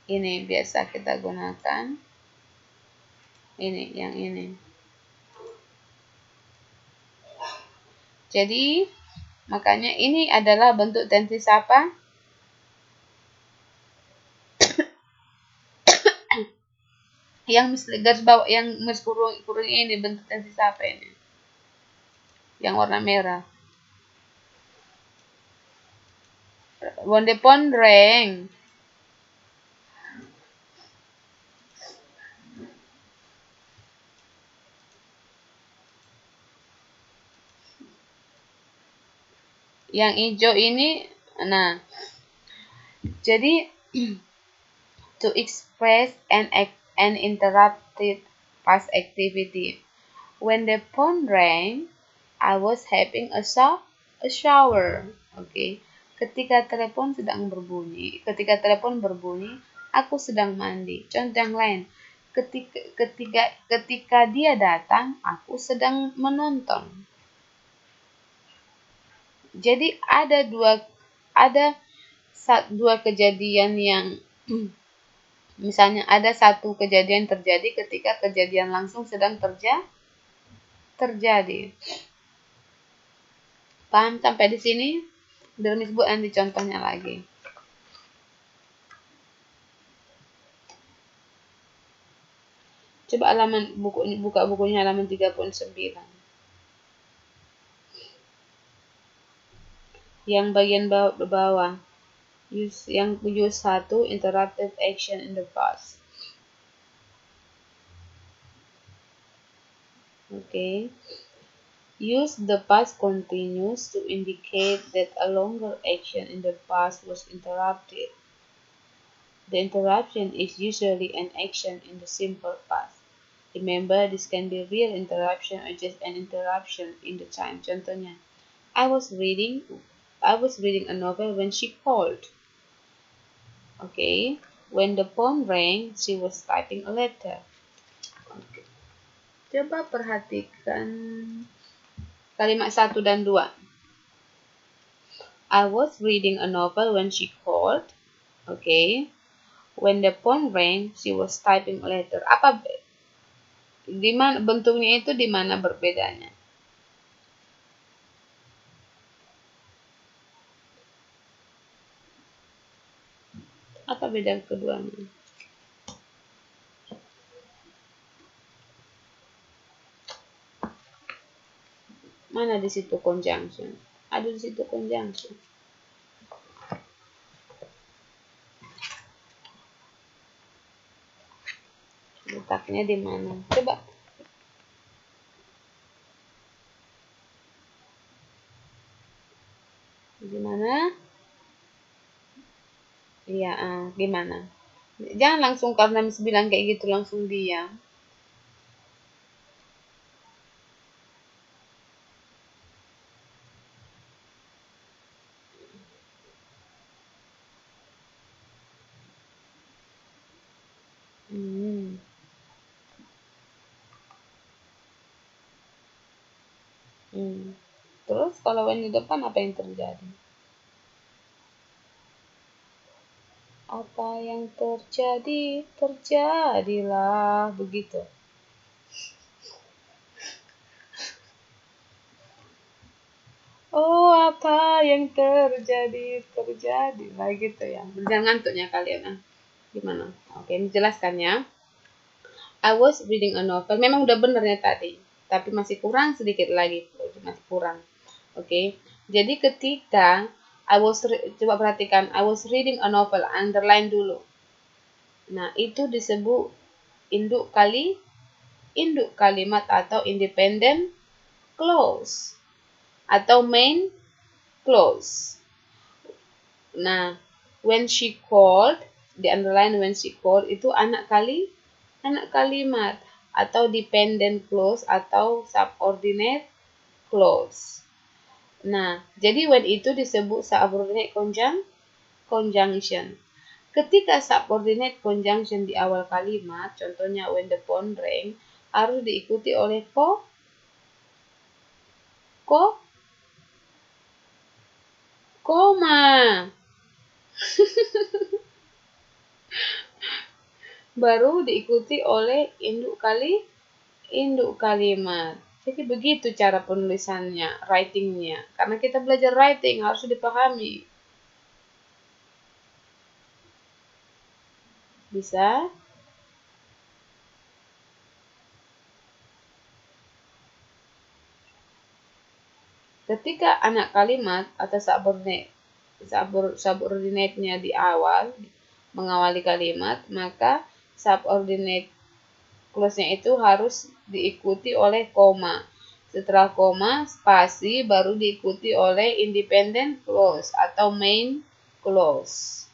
Ini biasa kita gunakan. Ini, yang ini. Jadi, makanya ini adalah bentuk tenses apa? Yang garis bawah, yang kurung ini bentuk tenses apa ini? Yang warna merah. When the phone rang. Yang hijau ini, nah, jadi to express an interrupted past activity. When the phone rang, I was having a shower. Okay. Ketika telepon berbunyi, aku sedang mandi. Contoh yang lain, ketika dia datang, aku sedang menonton. Jadi ada dua kejadian yang misalnya ada satu kejadian terjadi ketika kejadian langsung sedang terjadi. Paham sampai di sini? Belum disebut nanti contohnya lagi. Coba buka bukunya halaman 39. Yang bagian bawah. Use 1, interrupted action in the past. Okay. Use the past continuous to indicate that a longer action in the past was interrupted. The interruption is usually an action in the simple past. Remember, this can be real interruption or just an interruption in the time. Contohnya, I was reading a novel when she called. Okay. When the phone rang, she was typing a letter. Okay. Coba perhatikan kalimat 1 dan 2. I was reading a novel when she called. Okay. When the phone rang, she was typing a letter. Di mana bentuknya itu, di mana berbedanya? Apa beda keduanya? Mana di situ conjunction? Ada di situ conjunction. Letaknya di mana? Coba. Gimana? Iya, gimana? Jangan langsung karena bilang kayak gitu langsung diam. Hmm. Terus kalau when di depan apa yang terjadi? Apa yang terjadi, terjadilah, begitu. Oh, apa yang terjadi, terjadilah, gitu ya. Jangan ngantuknya kalian, ah. Gimana? Oke, menjelaskan ya. I was reading a novel. Memang udah benernya tadi, tapi masih kurang sedikit lagi. Masih kurang. Oke. Jadi ketika coba perhatikan, I was reading a novel, underline dulu. Nah, itu disebut induk kalimat atau independent clause atau main clause. Nah, when she called, di underline when she called itu anak kalimat atau dependent clause atau subordinate clause. Nah, jadi when itu disebut subordinate conjunction. Ketika subordinate conjunction di awal kalimat, contohnya when the phone rang, harus diikuti oleh koma. Baru diikuti oleh induk kalimat. Jadi begitu cara penulisannya, writingnya. Karena kita belajar writing harus dipahami. Bisa? Ketika anak kalimat atau subordinate-nya di awal, mengawali kalimat, maka subordinate clause-nya itu harus diikuti oleh koma. Setelah koma, spasi baru diikuti oleh independent clause atau main clause.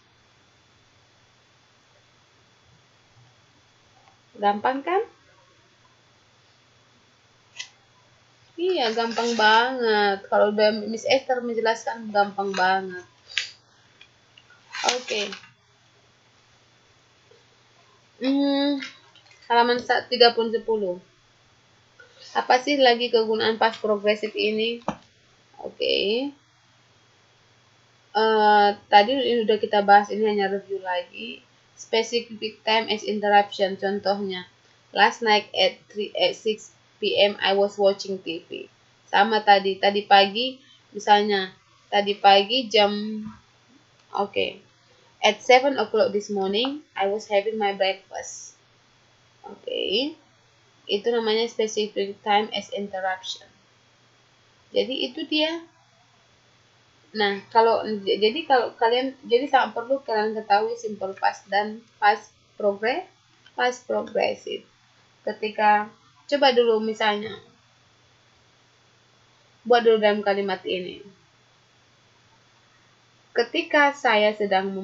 Gampang kan? Iya, gampang banget. Kalau udah Miss Esther menjelaskan, gampang banget. Oke. Halaman 3010. Apa sih lagi kegunaan past progressive ini? Oke. Tadi udah kita bahas, ini hanya review lagi. Specific time as interruption, contohnya. Last night at 6 p.m. I was watching TV. Sama tadi pagi, misalnya tadi pagi jam, oke. At 7 o'clock this morning, I was having my breakfast. Oke. Itu namanya specific time as interruption. Jadi itu dia. Nah, kalau kalian sangat perlu kalian ketahui simple past dan past progressive. Ketika coba dulu misalnya buat dulu dalam kalimat ini. Ketika saya sedang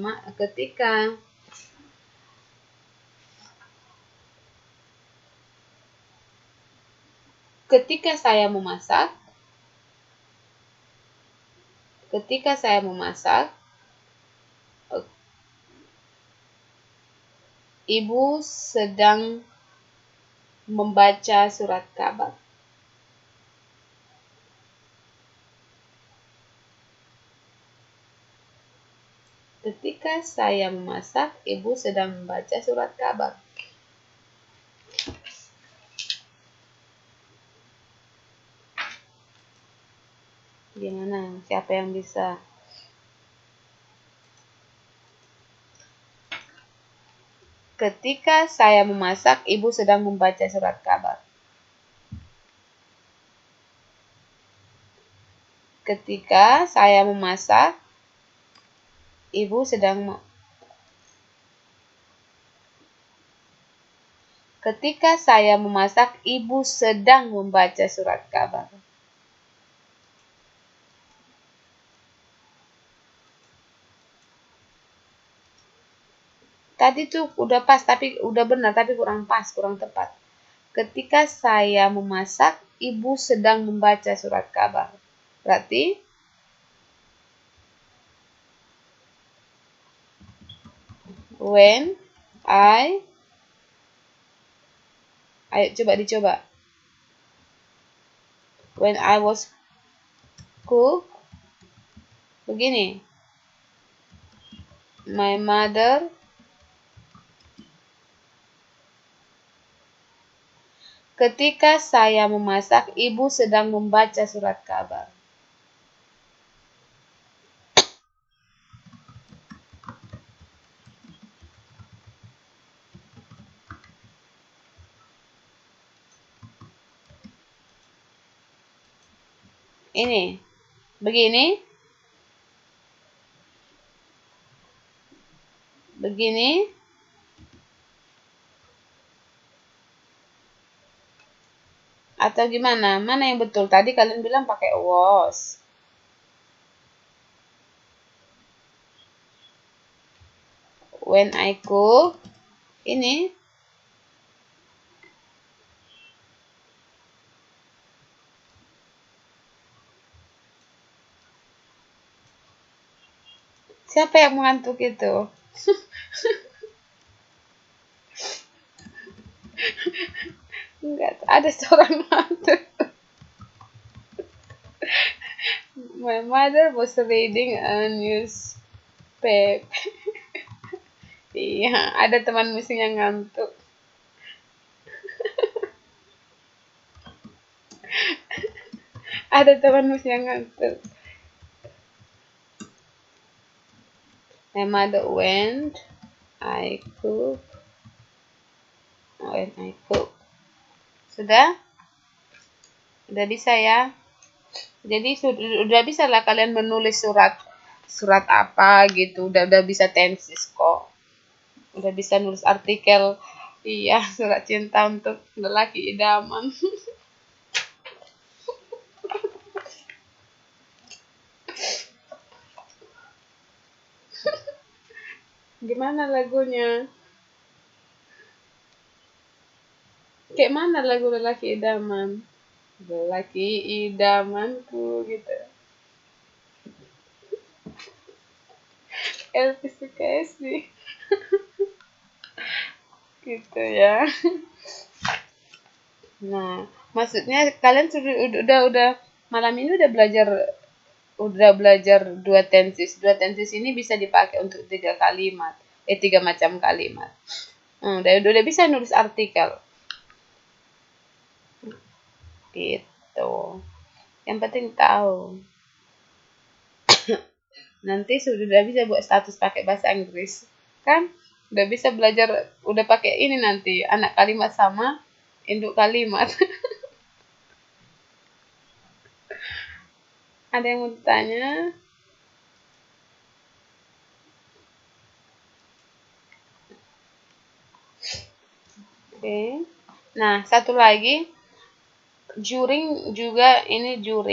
ketika saya memasak, ibu sedang membaca surat kabar. Ketika saya memasak, ibu sedang membaca surat kabar. Gimana? Siapa yang bisa? Ketika saya memasak, ibu sedang membaca surat kabar. Ketika saya memasak, ibu sedang Ketika saya memasak, ibu sedang membaca surat kabar. Tadi tuh udah pas, tapi udah benar, tapi kurang pas, kurang tepat. Ketika saya memasak, ibu sedang membaca surat kabar. Berarti when I Ayo coba dicoba. When I was cook, begini. My mother ketika saya memasak, ibu sedang membaca surat kabar. Ini, begini, begini, atau gimana? Mana yang betul? Tadi kalian bilang pakai was. When I cook, ini. Siapa yang mengantuk itu? Enggak, ada seorang mengantuk. My mother was reading a newspaper. Iya, ada teman musim yang ngantuk. Ada teman musim yang ngantuk. My mother when I cook. Sudah? Udah bisa ya? Jadi sudah bisa lah kalian menulis surat apa gitu. Udah bisa tenses kok. Udah bisa nulis artikel. Iya, surat cinta untuk lelaki idaman. Gimana lagunya? Kayak mana lagu lelaki idaman? Lelaki idamanku gitu. Elvis Sukaesih. Gitu ya. Nah, maksudnya kalian udah malam ini udah belajar dua tenses. Dua tenses ini bisa dipakai untuk tiga macam kalimat. Udah bisa nulis artikel. Gitu. Yang penting tahu. Nanti sudah bisa buat status pakai bahasa Inggris. Kan? Udah bisa belajar, udah pakai ini nanti. Anak kalimat sama, induk kalimat. Ada yang mau ditanya? Oke. Nah, satu lagi. During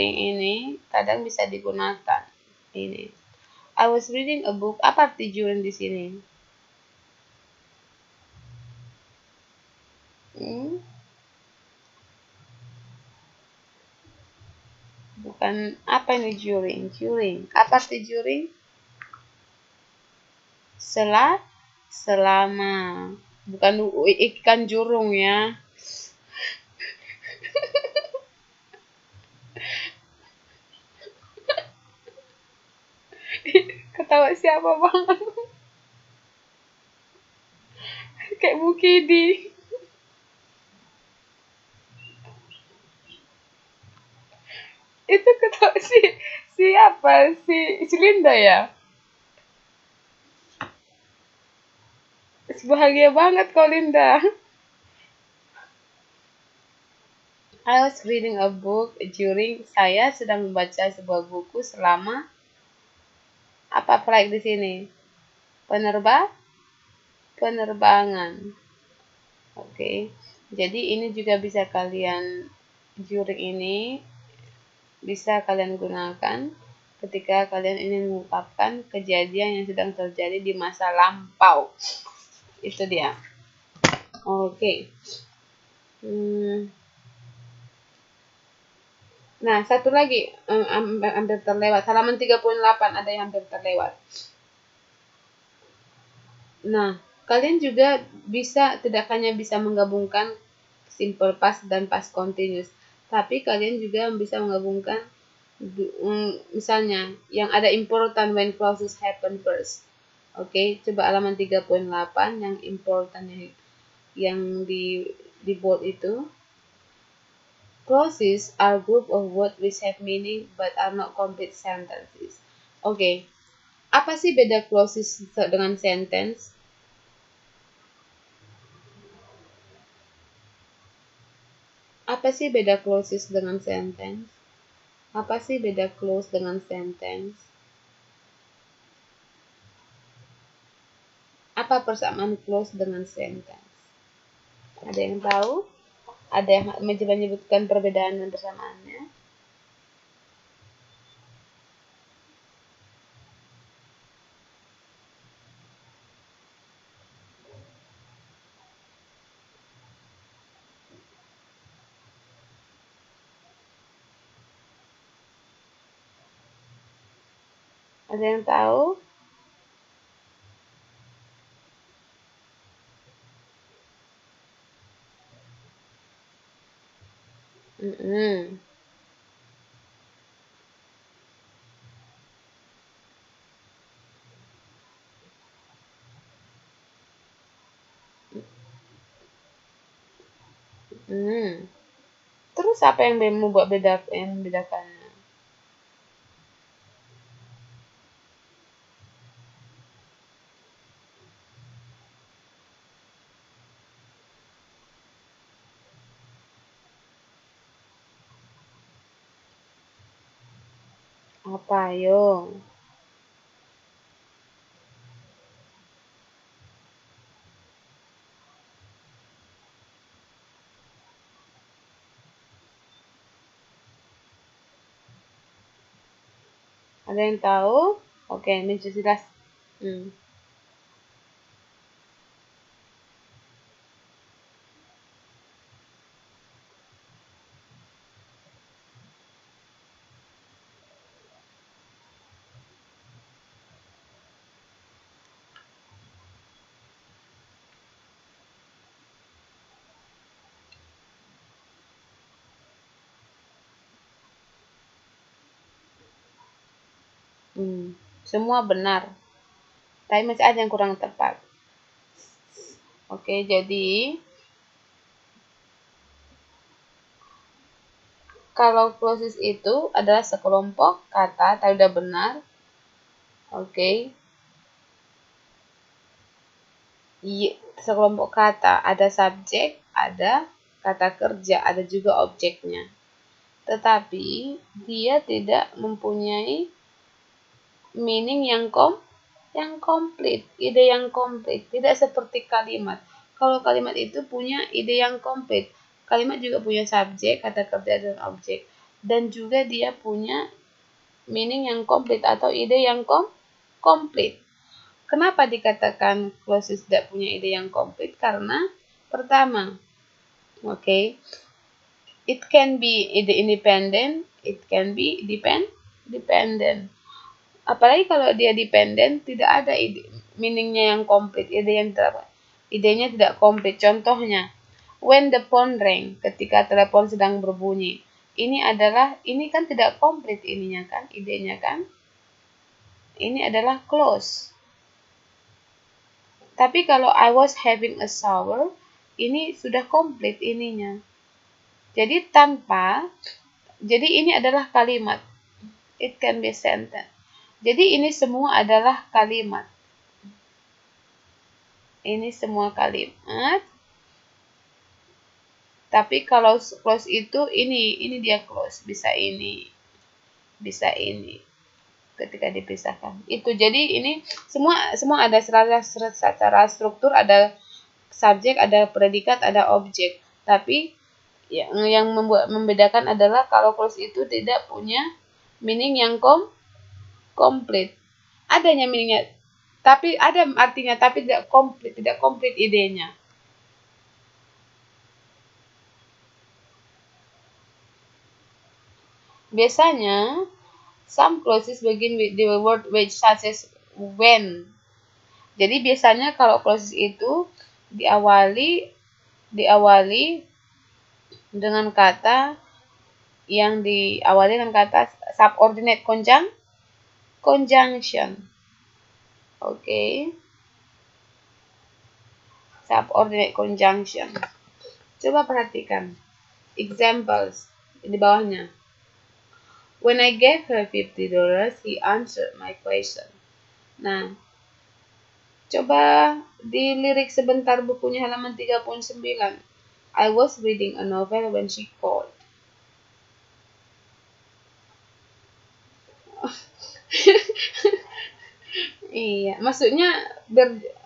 ini kadang bisa digunakan. Ini. I was reading a book. Apa arti during di sini? Bukan apa ini during? Apa arti during? Selama. Bukan ikan jurung ya. Ketawa siapa banget? Kayak Mukidi. Itu ketawa siapa? Si Linda ya? Bahagia banget kok Linda. I was reading a book during saya sedang membaca sebuah buku selama apa proyek di sini? Penerbangan. Oke. Jadi ini juga bisa kalian during ini bisa kalian gunakan ketika kalian ingin mengungkapkan kejadian yang sedang terjadi di masa lampau. Itu dia. Oke. Nah, satu lagi hampir terlewat. Halaman 38 ada yang hampir terlewat. Nah, kalian juga tidak hanya bisa menggabungkan simple past dan past continuous. Tapi kalian juga bisa menggabungkan misalnya yang ada important when clauses happen first. Oke, coba halaman 3.8 yang important yang di bold itu. Clauses are group of words which have meaning but are not complete sentences. Oke. Apa sih beda clauses dengan sentence? Apa sih beda clauses dengan sentence? Apa sih beda clause dengan sentence? Apa persamaan clause dengan sentence? Ada yang tahu? Ada yang mencoba menyebutkan perbedaan dan persamaannya? Ada yang tahu? Mm-mm. Terus apa yang membuat yang membedakannya? Apa, yo? Ada yang tahu? Oke, ini jelas. Hmm. Semua benar. Tapi masih ada yang kurang tepat. Oke, jadi kalau clauses itu adalah sekelompok kata, tadi udah benar. Oke. Sekelompok kata, ada subjek, ada kata kerja, ada juga objeknya. Tetapi dia tidak mempunyai meaning yang komplit, ide yang komplit, tidak seperti kalimat. Kalau kalimat itu punya ide yang komplit, kalimat juga punya subjek, kata kerja dan objek, dan juga dia punya meaning yang komplit atau ide yang komplit. Kenapa dikatakan clauses tidak punya ide yang komplit? Karena pertama, it can be ide independent, it can be dependent. Apalagi kalau dia dependent, tidak ada ide, meaningnya yang komplit, idenya tidak komplit. Contohnya, when the phone rang, ketika telepon sedang berbunyi. Ini kan tidak komplit ininya kan, idenya kan. Ini adalah clause. Tapi kalau I was having a shower, ini sudah komplit ininya. Jadi ini adalah kalimat. It can be sentence. Jadi ini semua adalah kalimat. Ini semua kalimat. Tapi kalau clause itu ini dia clause, bisa ini. Bisa ini. Ketika dipisahkan. Itu jadi ini semua ada secara struktur, ada subjek, ada predikat, ada objek. Tapi yang membedakan adalah kalau clause itu tidak punya meaning yang komplit. Adanya meaningnya, tapi ada artinya, tapi tidak komplit idenya. Biasanya some clauses begin with the word which such as when. Jadi biasanya kalau clauses itu diawali dengan kata yang diawali dengan kata subordinate conjunction. Oke. Subordinate conjunction. Coba perhatikan examples di bawahnya. When I gave her $50, he answered my question. Nah, coba dilirik sebentar bukunya halaman 39. I was reading a novel when she called. Iya, maksudnya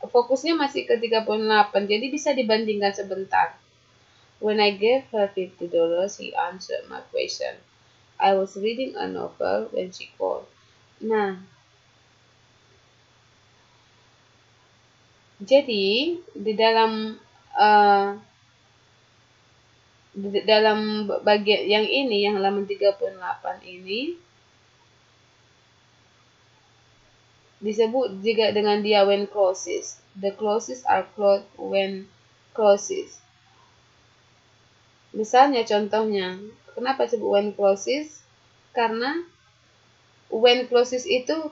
fokusnya masih ke 38, jadi bisa dibandingkan sebentar. When I gave her $50, he answered my question. I was reading a novel when she called. Nah, jadi di dalam bagian yang ini, yang halaman 38 ini, disebut juga dengan dia when clauses. The clauses are closed when clauses. Misalnya contohnya, kenapa disebut when clauses? Karena when clauses itu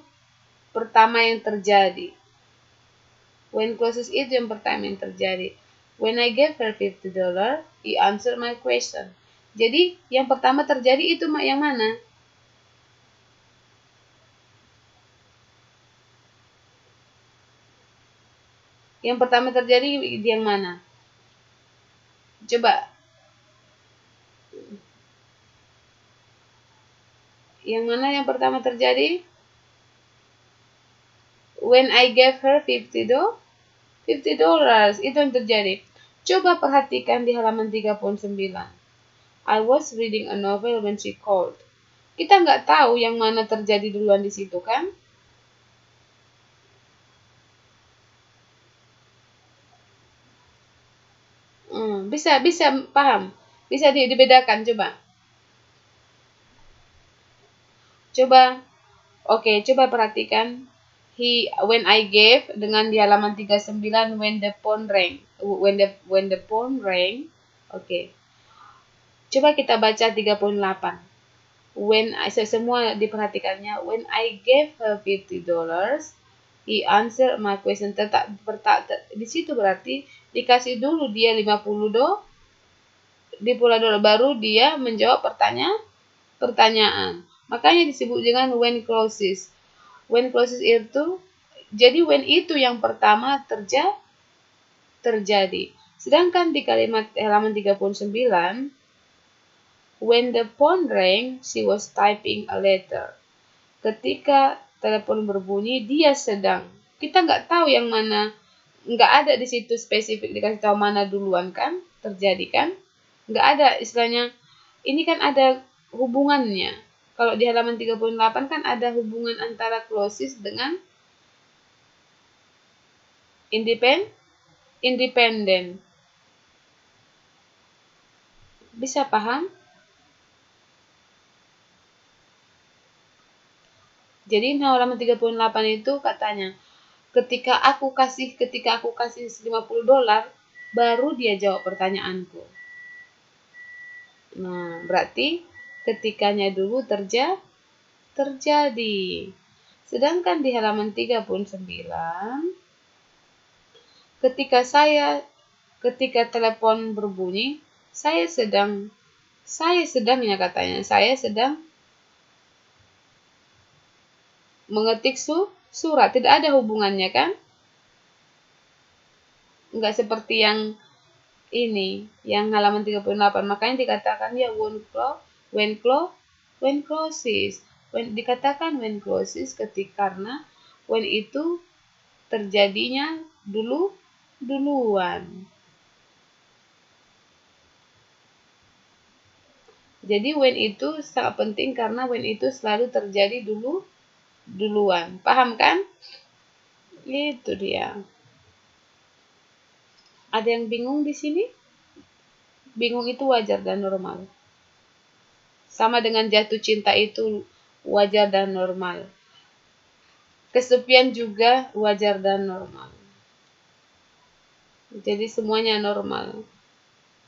pertama yang terjadi. When clauses itu yang pertama yang terjadi. When I gave her $50, he answered my question. Jadi yang pertama terjadi itu yang mana? Yang pertama terjadi yang mana? Coba. Yang mana yang pertama terjadi? When I gave her $50, itu yang terjadi. Coba perhatikan di halaman 39. I was reading a novel when she called. Kita nggak tahu yang mana terjadi duluan di situ kan? Bisa paham. Bisa dibedakan coba. Coba perhatikan. When I gave dengan di halaman 39 when the phone rang. When the phone rang. Oke. Coba kita baca 38. Semua diperhatikannya. When I gave her $50, he answered my question. Di situ berarti dikasih dulu dia $50 $50 baru dia menjawab pertanyaan. Makanya disebut dengan when clauses. When clauses itu, jadi when itu yang pertama terjadi. Sedangkan di kalimat halaman 39, when the phone rang, she was typing a letter. Ketika telepon berbunyi, dia sedang. Kita nggak tahu yang mana, nggak ada di situ spesifik dikasih tahu mana duluan kan, terjadi kan? Nggak ada istilahnya, ini kan ada hubungannya. Kalau di halaman 38 kan ada hubungan antara clauses dengan independent. Bisa paham? Jadi halaman 38 itu katanya, ketika aku kasih $50, baru dia jawab pertanyaanku. Nah, berarti ketikanya dulu terjadi. Sedangkan di halaman 39, ketika telepon berbunyi, saya sedang mengetik surat. Tidak ada hubungannya kan? Enggak seperti yang ini, yang halaman 38. Makanya dikatakan ya when clauses. Dikatakan when clauses karena when itu terjadinya duluan. Jadi when itu sangat penting karena when itu selalu terjadi duluan. Paham kan? Itu dia. Ada yang bingung di sini? Bingung itu wajar dan normal. Sama dengan jatuh cinta itu wajar dan normal. Kesepian juga wajar dan normal. Jadi semuanya normal.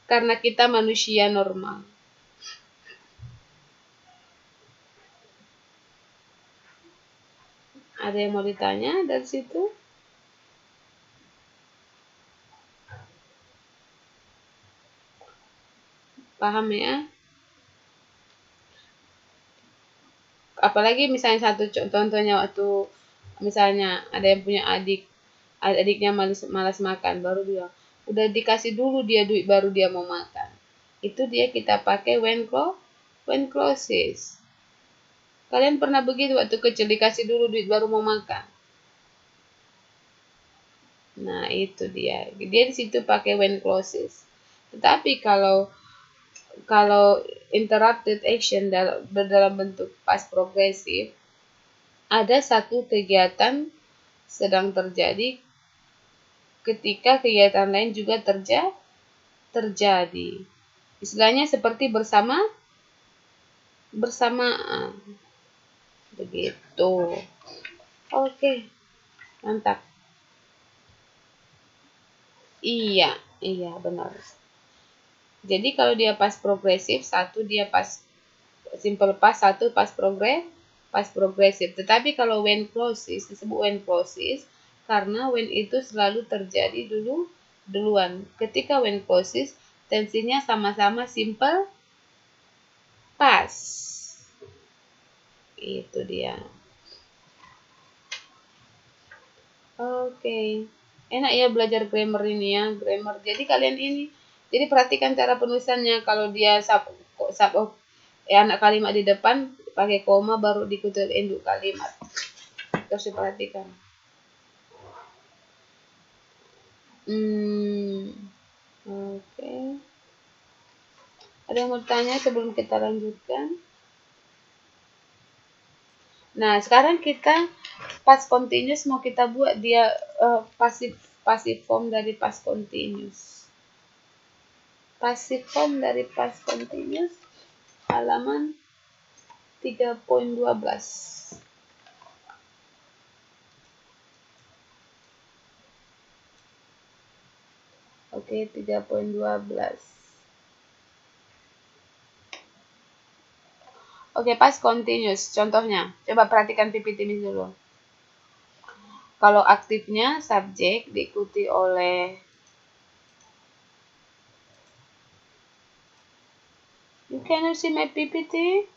karena kita manusia normal. Ada yang mau ditanya dari situ? Paham ya? Apalagi misalnya satu contohnya waktu misalnya ada yang punya adiknya malas makan, baru dia udah dikasih dulu dia duit baru dia mau makan. Itu dia kita pakai when closes. Kalian pernah begitu waktu kecil dikasih dulu duit baru mau makan? Nah, itu dia. Dia di situ pakai when closes. Tetapi kalau interrupted action dalam bentuk past progresif, ada satu kegiatan sedang terjadi ketika kegiatan lain juga terjadi. Istilahnya seperti bersamaan. Begitu. Oke. Mantap. Iya benar. Jadi kalau dia past progresif, satu dia past simple past, satu past progresif. Tetapi kalau when closes disebut when closes karena when itu selalu terjadi duluan. Ketika when closes tensinya sama-sama simple past. Itu dia. Oke. Enak ya belajar grammar ini ya, grammar. Jadi kalian ini, jadi perhatikan cara penulisannya. Kalau dia anak kalimat di depan pakai koma baru diikuti induk kalimat. Terus diperhatikan. Oke. Ada yang mau tanya sebelum kita lanjutkan? Nah, sekarang kita past continuous mau kita buat dia passive form dari past continuous. Passive form dari past continuous halaman 3.12. Oke, 3.12. Oke, past continuous. Contohnya, coba perhatikan PPT ini dulu. Kalau aktifnya subjek diikuti oleh You can see my PPT?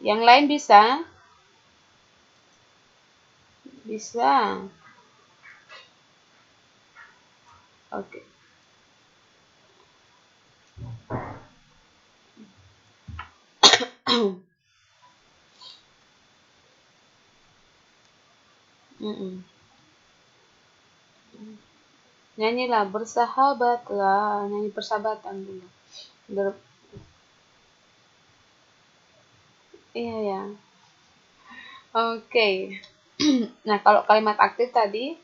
Yang lain bisa? Bisa. Oke. Nyanyilah bersahabatlah, nyanyi persahabatan dulu. Iya ya. Oke. Nah, kalau kalimat aktif tadi,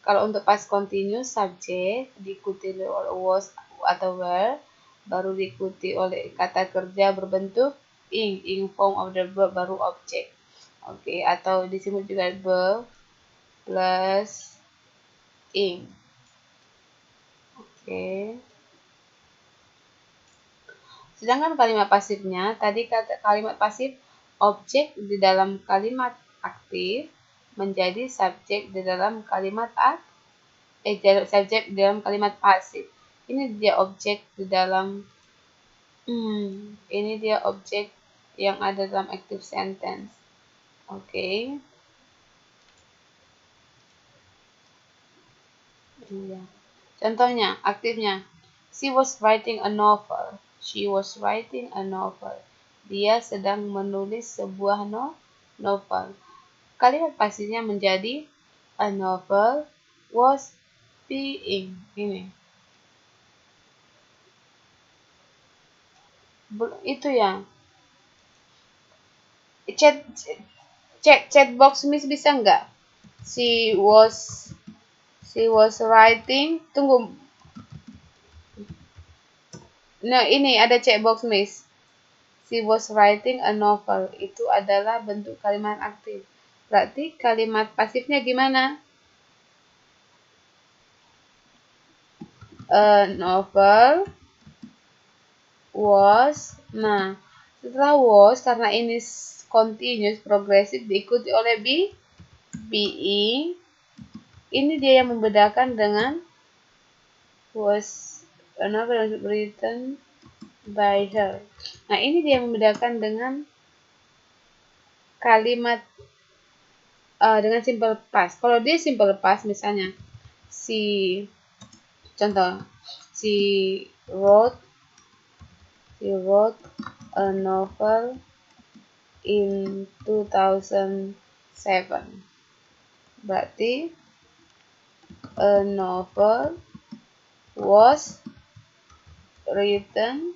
kalau untuk past continuous subjek diikuti oleh was atau were, baru diikuti oleh kata kerja berbentuk in form of the verb baru objek. Oke, atau disebut juga verb plus ing. Oke. Sedangkan kalimat pasifnya, tadi kalimat pasif objek di dalam kalimat aktif menjadi subjek di dalam kalimat subjek di dalam kalimat pasif. Ini dia objek di dalam ini dia objek yang ada dalam active sentence. Oke. Iya. Contohnya, aktifnya. She was writing a novel. She was writing a novel. Dia sedang menulis sebuah novel. Kalimat pasifnya menjadi a novel was being. Ini. Itu ya. Chat box Miss bisa nggak? She was writing. Tunggu. Nah, ini ada checkbox Miss. She was writing a novel. Itu adalah bentuk kalimat aktif. Berarti kalimat pasifnya gimana? A novel was. Nah, setelah was, karena ini continuous, progressive, diikuti oleh being. Ini dia yang membedakan dengan was a novel written by her. Nah, ini dia yang membedakan dengan kalimat dengan simple past. Kalau dia simple past, misalnya contoh, she wrote a novel in 2007. Berarti a novel was written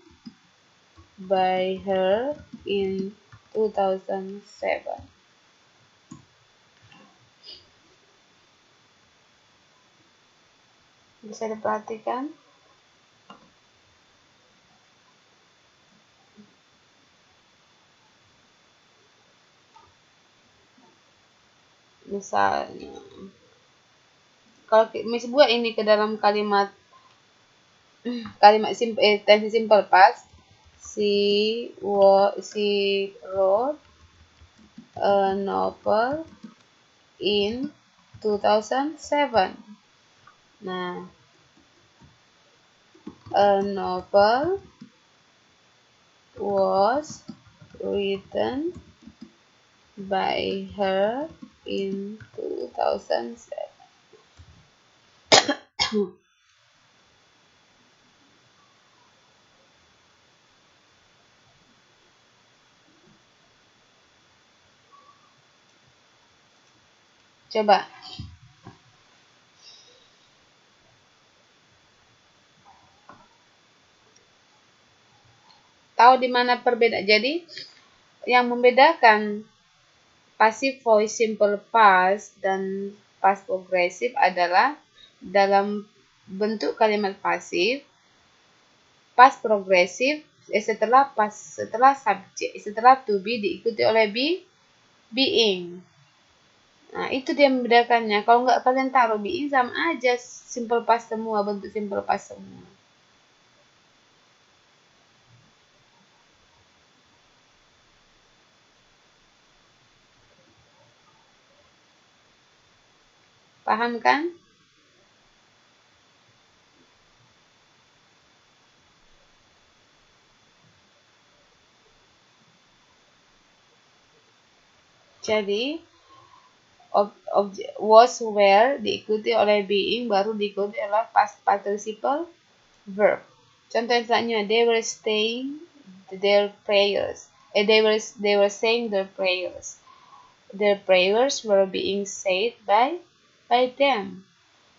by her in 2007. Bisa diperhatikan? Misalnya, kalau Miss buat ini ke dalam kalimat tensi simple past, she wrote a novel in 2007. Nah, a novel was written by her in 2007. Coba. Tahu di mana perbedaan? Jadi, yang membedakan passive voice simple past dan past progressive adalah dalam bentuk kalimat pasif, past progressive setelah subjek, setelah to be diikuti oleh being. Nah, itu dia membedakannya. Kalau nggak kalian taruh being, sama aja simple past semua, bentuk simple past semua. Paham kan? Jadi, was were diikuti oleh being, baru diikuti oleh past participle verb. Contoh misalnya, they were saying their prayers. They were saying their prayers. Their prayers were being said by them.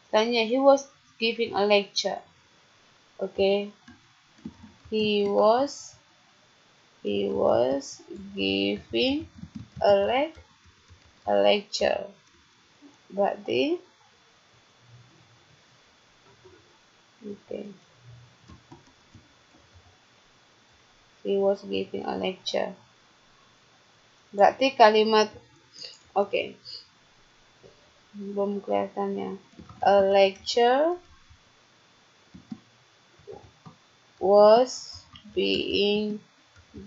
Misalnya, he was giving a lecture. Okay, he was giving a lecture. Berarti, okay, he was giving a lecture. Berarti kalimat, okay, belum kelihatannya. A lecture was being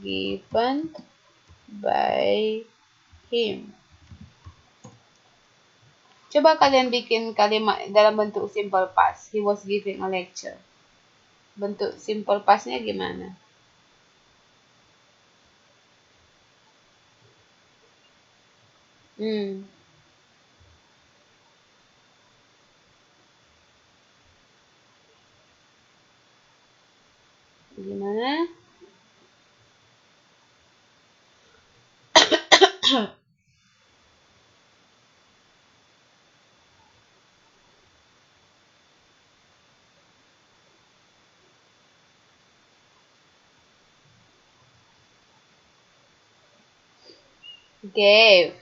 given by him. Coba kalian bikin kalimat dalam bentuk simple past. He was giving a lecture. Bentuk simple pastnya gimana? Gimana? Gave.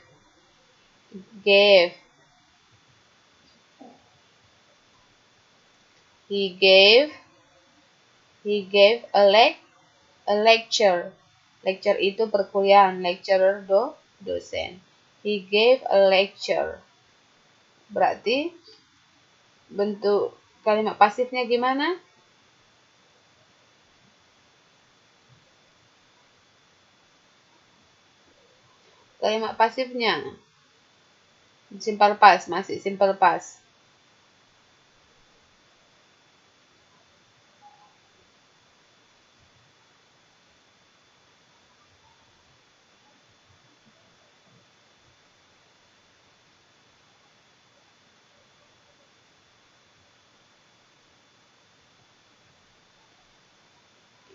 He gave a lecture. Lecture itu perkuliahan, lecturer dosen. He gave a lecture. Berarti bentuk kalimat pasifnya gimana? Kalimat pasifnya simple past, masih simple past.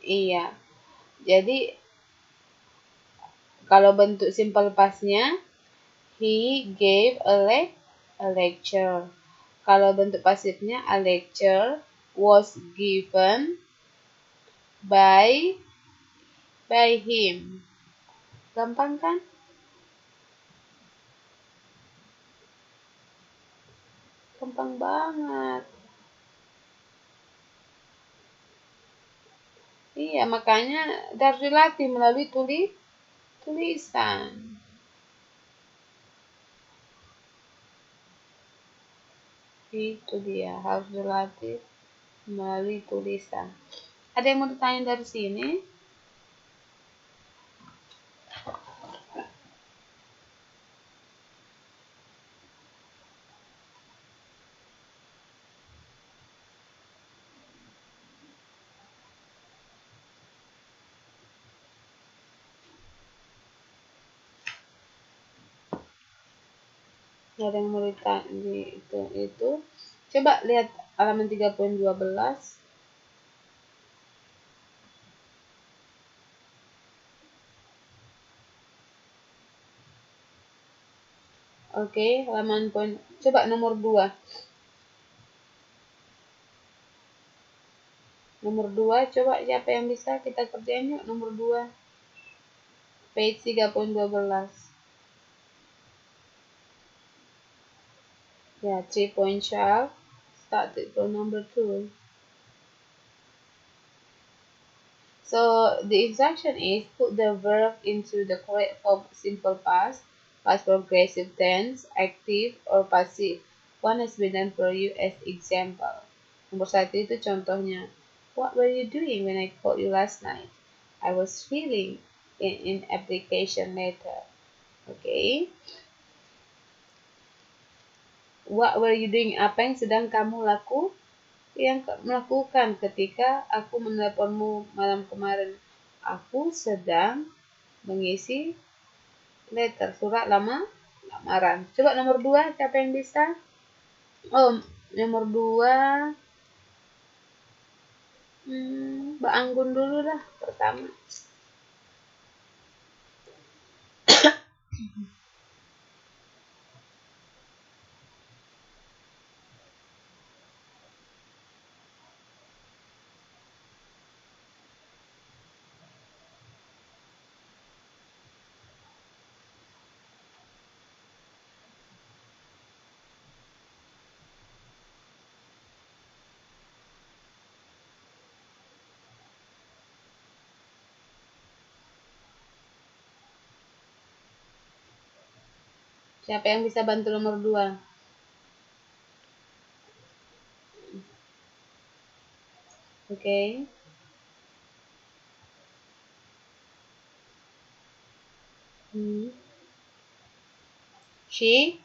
Iya. Jadi kalau bentuk simple pastnya he gave a lecture. Kalau bentuk pasifnya a lecture was given by him. Gampang kan? Gampang banget. Iya, makanya harus dilatih melalui tulisan. Itu dia, harus dilatih melalui tulisan. Ada yang mau ditanya dari sini? Ada yang mau ditanya itu. Coba lihat halaman 3.12. Oke, halaman coba nomor 2. Nomor 2, coba siapa yang bisa kita kerjain yuk nomor 2. Page 3.12. Ya, 3.12. Started from number 2. So the instruction is put the verb into the correct form, simple past, past progressive tense, active or passive. One has been done for you as example. Nomor 1 itu contohnya. What were you doing when I called you last night? I was filling in application letter. Okay. What were you doing? Apa yang sedang kamu melakukan ketika aku menelponmu malam kemarin? Aku sedang mengisi surat lamaran. Coba nomor 2, siapa yang bisa? Oh, nomor 2, Mbak Anggun dulu lah pertama. Siapa yang bisa bantu nomor 2? Oke. She?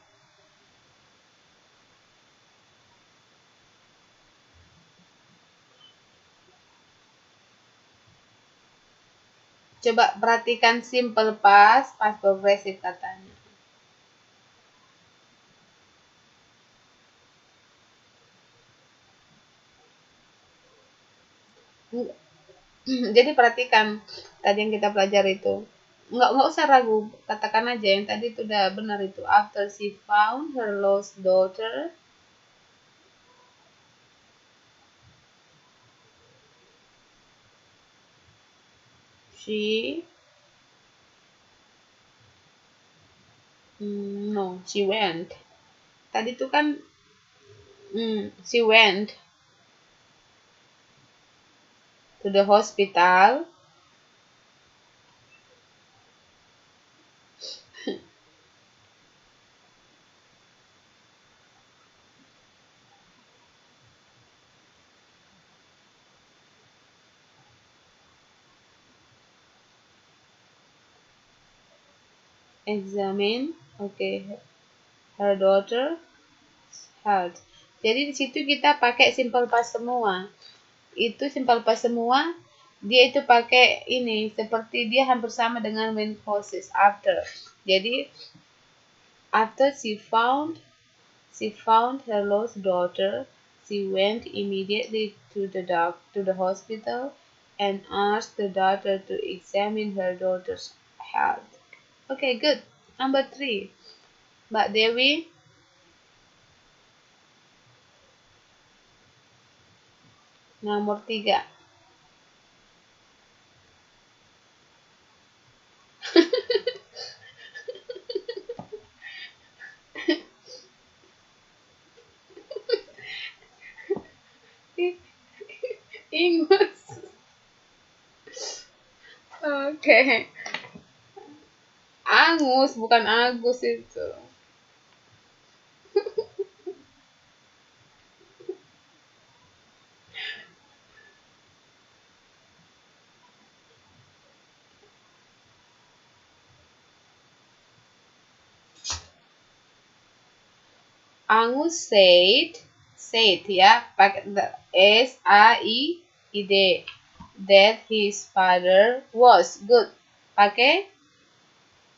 Coba perhatikan simple past progressive katanya. Jadi perhatikan tadi yang kita pelajari itu. Nggak usah ragu, katakan aja yang tadi itu udah benar itu. After she found her lost daughter, she she went. Tadi itu kan she went to the hospital examine, her daughter health. Jadi di situ kita pakai simple past semua. Itu simple past semua. Dia itu pakai ini seperti dia hampir sama dengan when clauses after. Jadi after she found her lost daughter, she went immediately to the hospital and asked the doctor to examine her daughter's health. Okay, good. Number 3. Mbak Dewi. Nomor 3. Ingus. Oke. Angus, bukan Agus itu. Angus said ya, pakai S-A-I-D, that his father was good. Pakai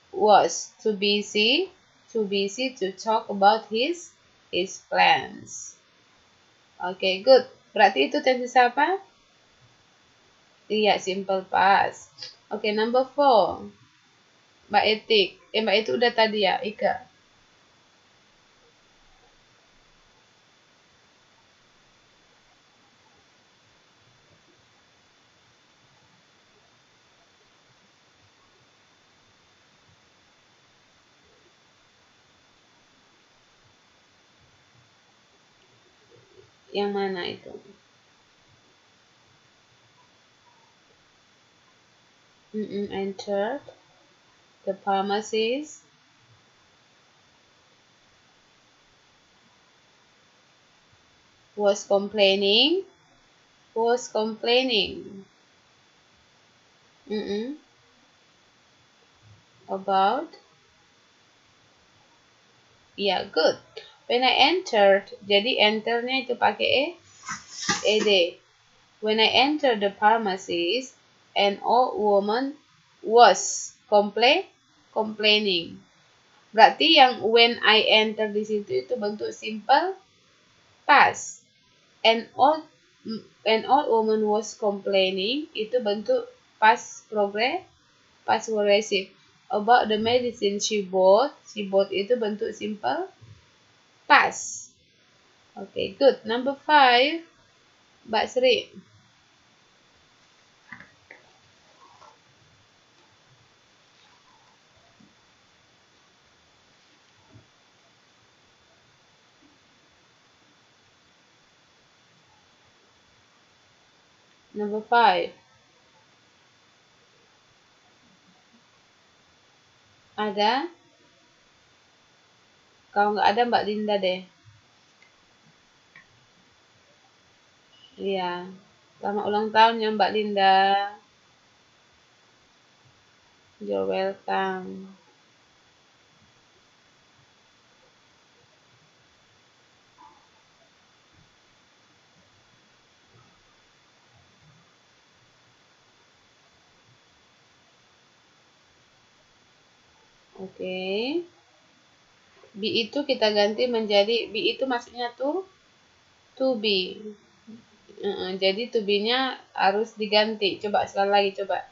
was too busy to talk about his plans. Okay, good. Berarti itu tenses apa? Iya, simple past. Okay, number 4. Mbak Etik. Mbak itu udah tadi ya, Ika. Yang mana itu? Entered the pharmacist. Was complaining. About. Yeah, good. When I entered, jadi enternya itu pakai ed. When I entered the pharmacy, an old woman was complaining. Berarti yang when I entered di situ itu bentuk simple past. An old woman was complaining itu bentuk past progressive. About the medicine she bought itu bentuk simple past. Okay, good. Number 5, Mbak Sri. Number 5. Ada? Kalau nggak ada Mbak Linda deh. Iya. Selamat ulang tahun ya Mbak Linda. You're welcome. Oke. Be itu kita ganti menjadi, be itu maksudnya to be. Jadi to be-nya harus diganti. Coba sekali lagi, coba.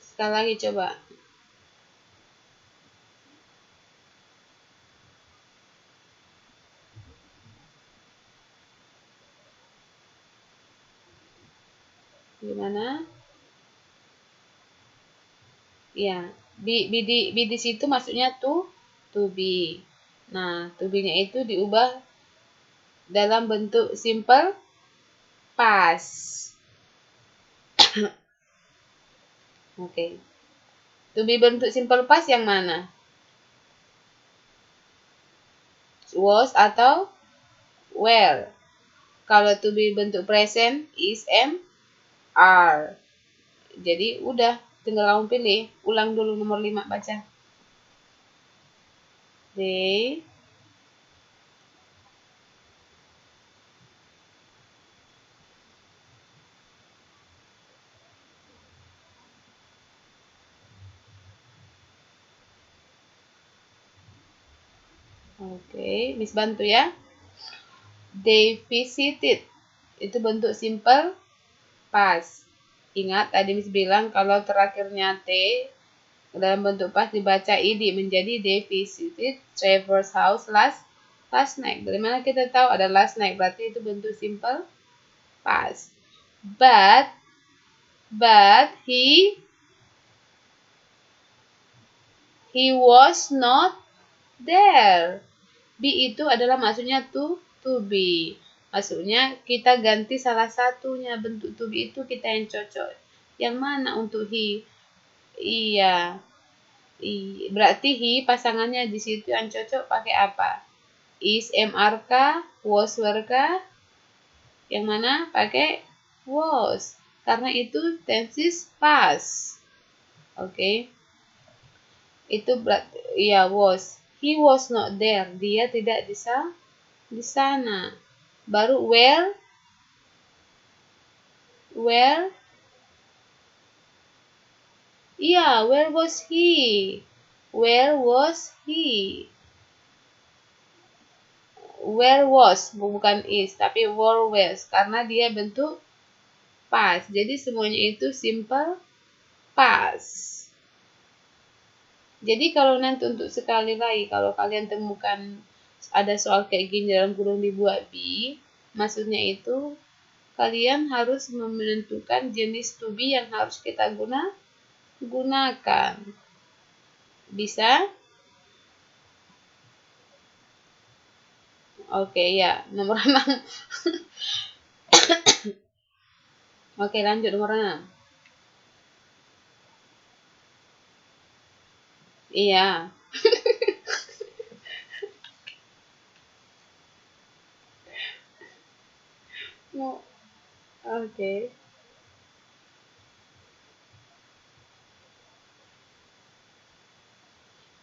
Sekali lagi, coba. Gimana? Ya, be di situ maksudnya to be. Nah, to be-nya itu diubah dalam bentuk simple past. Oke. To be bentuk simple past yang mana? Was atau where. Kalau to be bentuk present is am, are. Jadi udah, tinggal kamu pilih. Ulang dulu nomor 5, baca. They Oke, Miss bantu ya. They visited. Itu bentuk simple past. Ingat tadi Miss bilang kalau terakhirnya T dalam bentuk past dibaca id menjadi they visited Trevor's house last night. Dari mana kita tahu ada last night? Berarti itu bentuk simple past. But he was not there. Be itu adalah maksudnya to be. Maksudnya kita ganti salah satunya, bentuk to be itu kita yang cocok. Yang mana untuk he? Iya. Berarti he pasangannya di situ yang cocok pakai apa? Is, mr kah? Was, were kah? Yang mana? Pakai was. Karena itu tenses past. Oke. Itu berarti ya was. He was not there. Dia tidak di sana. Baru where iya, where was he? Where was he? Where was, bukan is, tapi where was. Karena dia bentuk past. Jadi semuanya itu simple past. Jadi kalau nanti untuk sekali lagi, kalau kalian temukan ada soal kayak gini dalam kurung dibuat B, maksudnya itu kalian harus menentukan jenis to be yang harus kita gunakan. Bisa? Oke, ya. Nomor 6. Oke, lanjut nomor 6. Iya. Oke.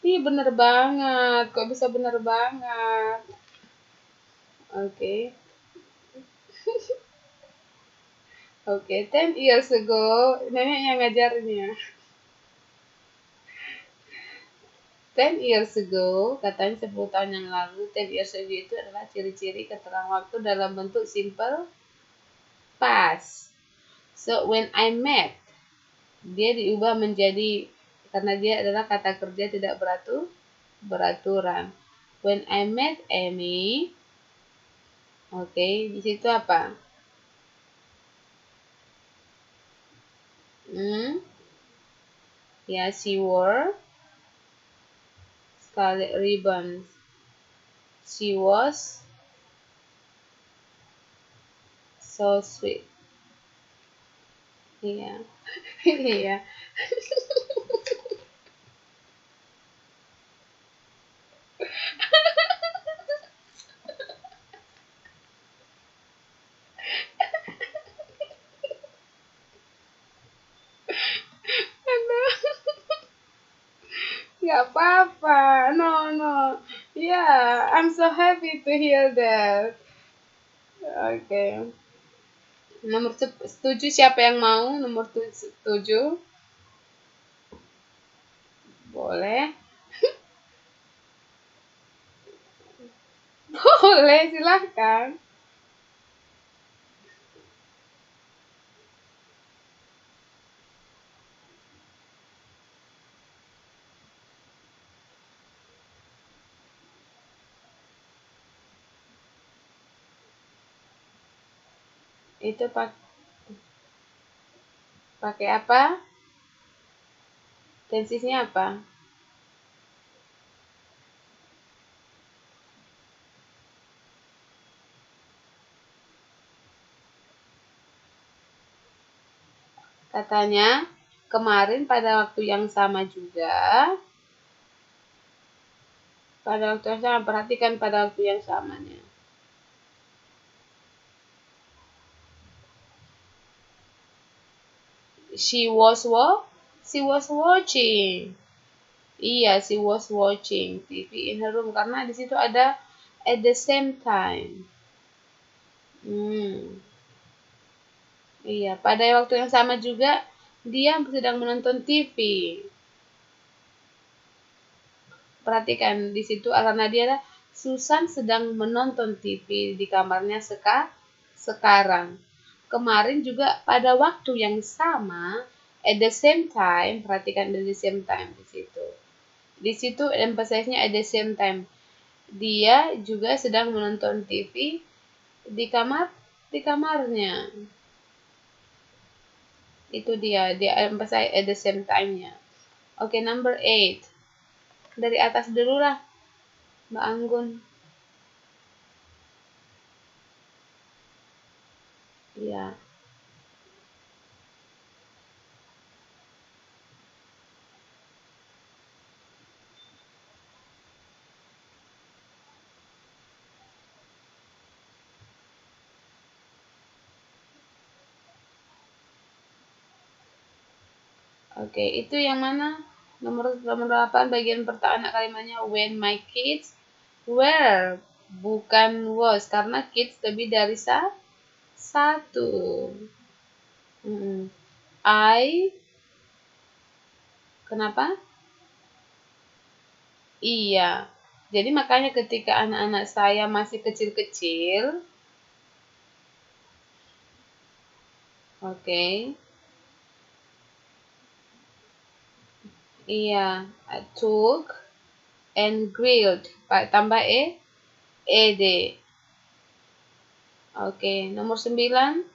Ih, bener banget. Kok bisa bener banget? Oke. Oke, 10 years ago, nenek yang ngajarnya. 10 years ago, katanya 10 tahun yang lalu, 10 years ago itu adalah ciri-ciri keterangan waktu dalam bentuk simple past. So, when I met, dia diubah menjadi, karena dia adalah kata kerja tidak beraturan. When I met Amy, oke, di situ apa? Ya, she wore scarlet ribbons. She was so sweet. Iya. Iya. Gak apa-apa. No. Yeah, I'm so happy to hear that. Oke. Nomor 7 siapa yang mau? Nomor 7. Boleh. Boleh, silahkan. Itu pakai apa? Tensisnya apa? Katanya kemarin pada waktu yang sama juga. Pada waktu yang sama, perhatikan pada waktu yang samanya. She was what? She was watching. Iya, she was watching TV in her room karena di situ ada at the same time. Iya, pada waktu yang sama juga dia sedang menonton TV. Perhatikan di situ karena dia ada Susan sedang menonton TV di kamarnya sekarang. Kemarin juga pada waktu yang sama at the same time, perhatikan at the same time di situ. Di situ emphasize-nya at the same time. Dia juga sedang menonton TV di kamarnya. Itu dia emphasize at the same time-nya. Oke, number 8. Dari atas dulu lah, Mbak Anggun. Ya. Oke, itu yang mana? Nomor 8 bagian pertama kalimatnya when my kids were, bukan was karena kids lebih dari satu. I, kenapa? Iya. Jadi makanya ketika anak-anak saya masih kecil-kecil, oke. Iya, I took and grilled. Tambah ed. Oke, nomor 9.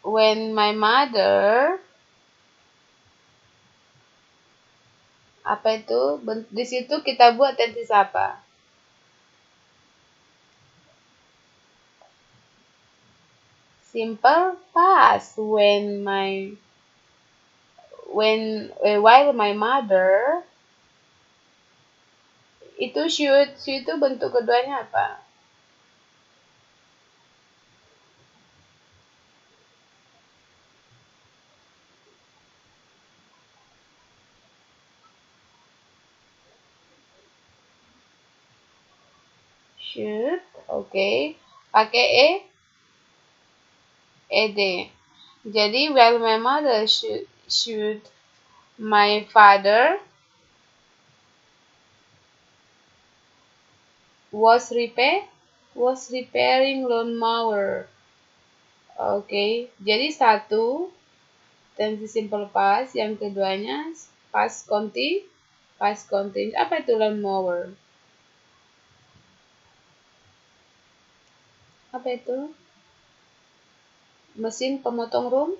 When my mother, apa itu? Di situ kita buat tenses apa? Simple past. While my mother, itu should itu bentuk keduanya apa? Should, oke. Pakai ed. Jadi while my mother should my father was repairing lawnmower. Oke, jadi satu tense simple past, yang keduanya past continuous. Apa itu lawnmower? Apa itu? Mesin pemotong rumput?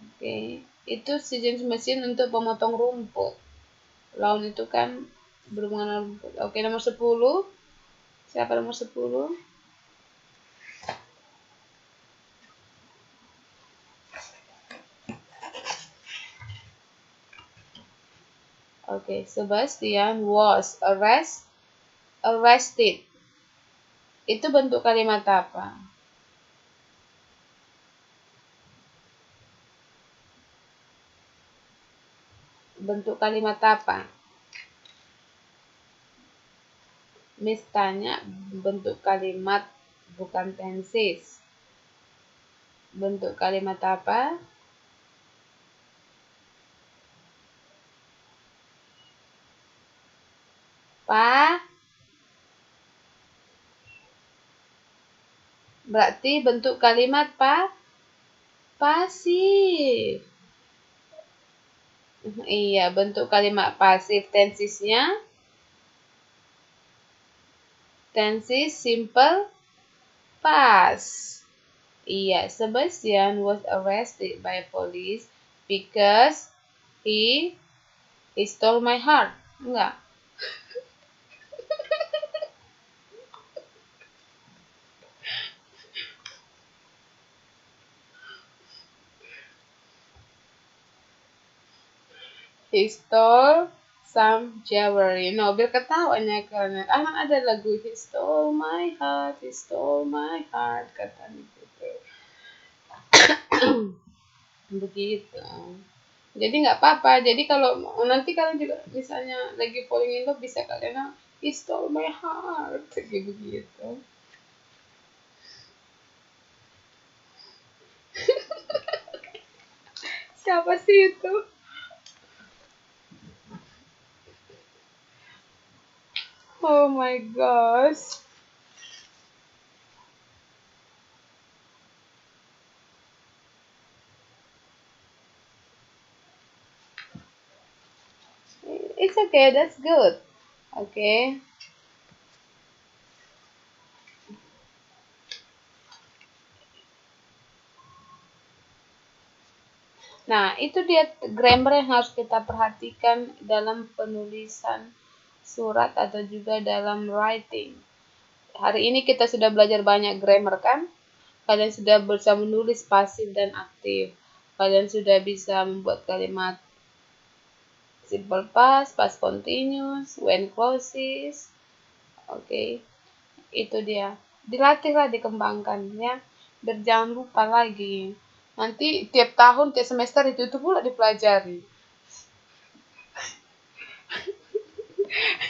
Oke, itu sejenis mesin untuk pemotong rumput. Lawn itu kan berhubungan rumput. Oke, nomor 10. Siapa nomor 10? Oke, Sebastian was arrested. Itu bentuk kalimat apa? Bentuk kalimat apa? Miss tanya bentuk kalimat, bukan tenses. Bentuk kalimat apa? Berarti bentuk kalimat pasif. Iya, bentuk kalimat pasif tensesnya tenses simple past. Iya, Sebastian was arrested by police because he stole my heart. Enggak. He stole some jewelry. No, biar ketawanya karena kan ada lagu he stole my heart katanya gitu. Begitu. Jadi nggak apa-apa. Jadi kalau nanti kalian juga misalnya lagi falling in love bisa kalian bilang, he stole my heart kayak begitu. Siapa sih itu? Oh my gosh. It's okay, that's good. Okay. Nah, itu dia grammar yang harus kita perhatikan dalam penulisan surat atau juga dalam writing. Hari ini kita sudah belajar banyak grammar kan? Kalian sudah bisa menulis pasif dan aktif. Kalian sudah bisa membuat kalimat simple past, past continuous, when clauses. Oke, itu dia. Dilatihlah, dikembangkan ya. Biar jangan lupa lagi. Nanti tiap tahun, tiap semester itu pula dipelajari.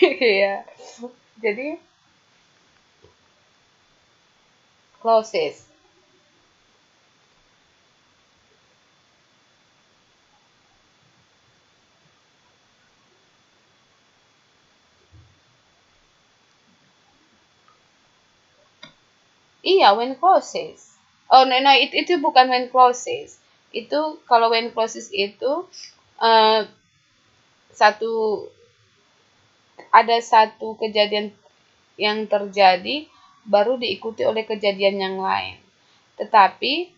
Iya. Jadi clauses. Iya, when clauses. Oh, no, itu bukan when clauses. Itu kalau when clauses itu eh, satu ada satu kejadian yang terjadi baru diikuti oleh kejadian yang lain. Tetapi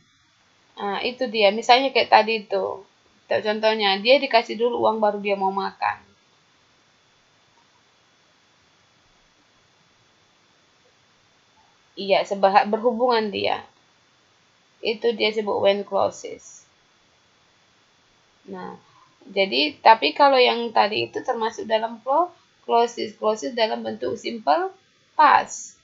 itu dia. Misalnya kayak tadi itu. Contohnya, dia dikasih dulu uang baru dia mau makan. Iya, berhubungan dia. Itu dia sebut when clauses. Nah, jadi tapi kalau yang tadi itu termasuk dalam clauses, clauses dalam bentuk simple past.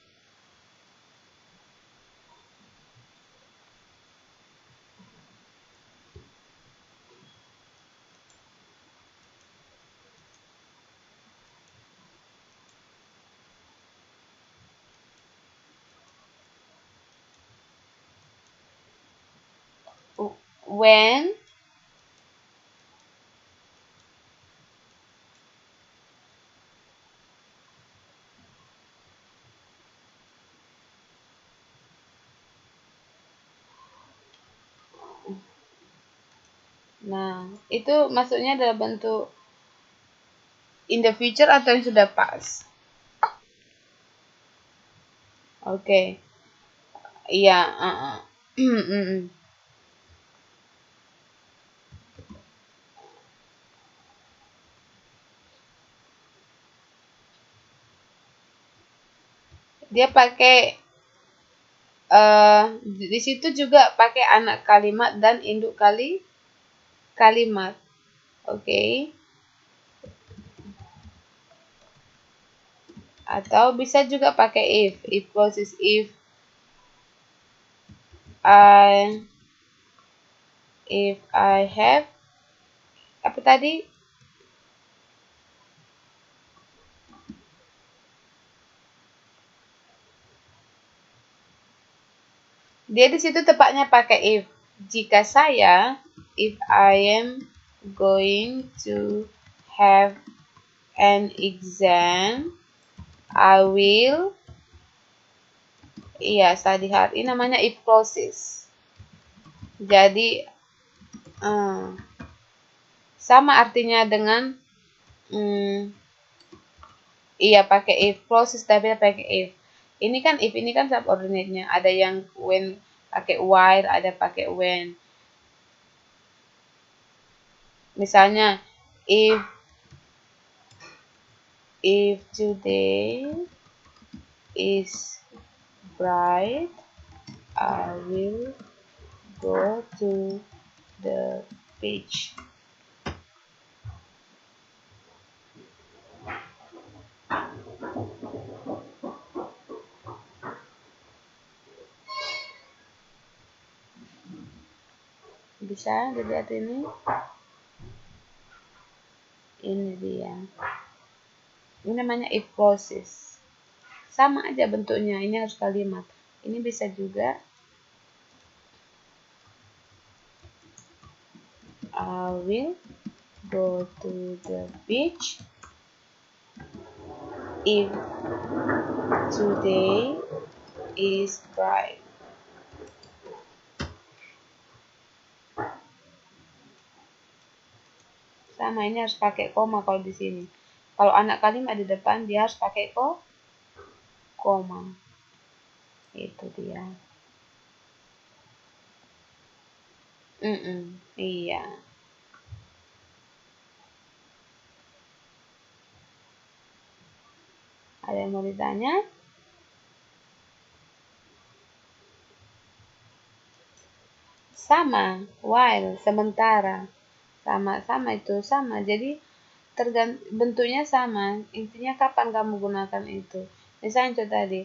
When Nah, itu maksudnya dalam bentuk in the future atau yang sudah past. Oke. Okay. Iya, Dia pakai di situ juga pakai anak kalimat dan induk kalimat. Oke. Okay. Atau bisa juga pakai if clauses if I have apa tadi? Dia di situ tepatnya pakai if. Jika saya, if I am going to have an exam, I will, iya, study hard. Ini namanya if clauses. Jadi, sama artinya dengan, iya pakai if clauses tapi pakai if. Ini kan if ini kan subordinate-nya. Ada yang when pakai while, ada pakai when. Misalnya if today is bright, I will go to the beach. Bisa dilihat ini. Ini dia. Ini namanya if clauses. Sama aja bentuknya, ini harus kalimat. Ini bisa juga I will go to the beach if today is bright. Sama, ini harus pakai koma kalau di sini. Kalau anak kalimat di depan dia harus pakai koma. Itu dia. Iya. Ada yang mau ditanya? Sama, while, sementara. Sama itu sama. Jadi bentuknya sama. Intinya kapan kamu gunakan itu. Misalnya itu tadi.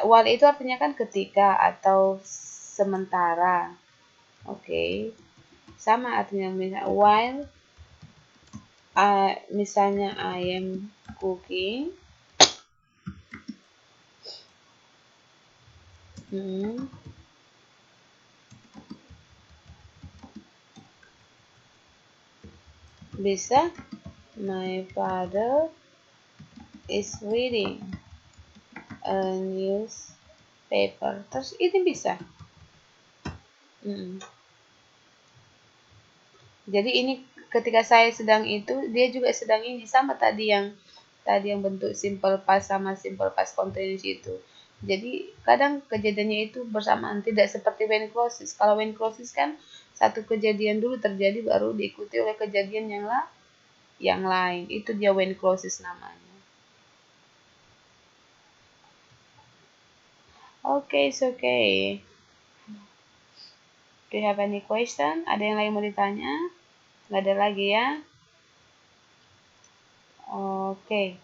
While itu artinya kan ketika atau sementara. Oke. Sama artinya misalnya while misalnya I am cooking. Bisa my father is reading a newspaper. Terus ini bisa. Jadi ini ketika saya sedang itu, dia juga sedang ini, sama tadi yang bentuk simple past sama simple past continuous itu. Jadi kadang kejadiannya itu bersamaan, tidak seperti when clauses. Kalau when clauses kan satu kejadian dulu terjadi baru diikuti oleh kejadian yang lain. Itu dia when clauses namanya. Okay, it's okay. Do you have any question? Ada yang lain mau ditanya? Nggak ada lagi ya? Oke.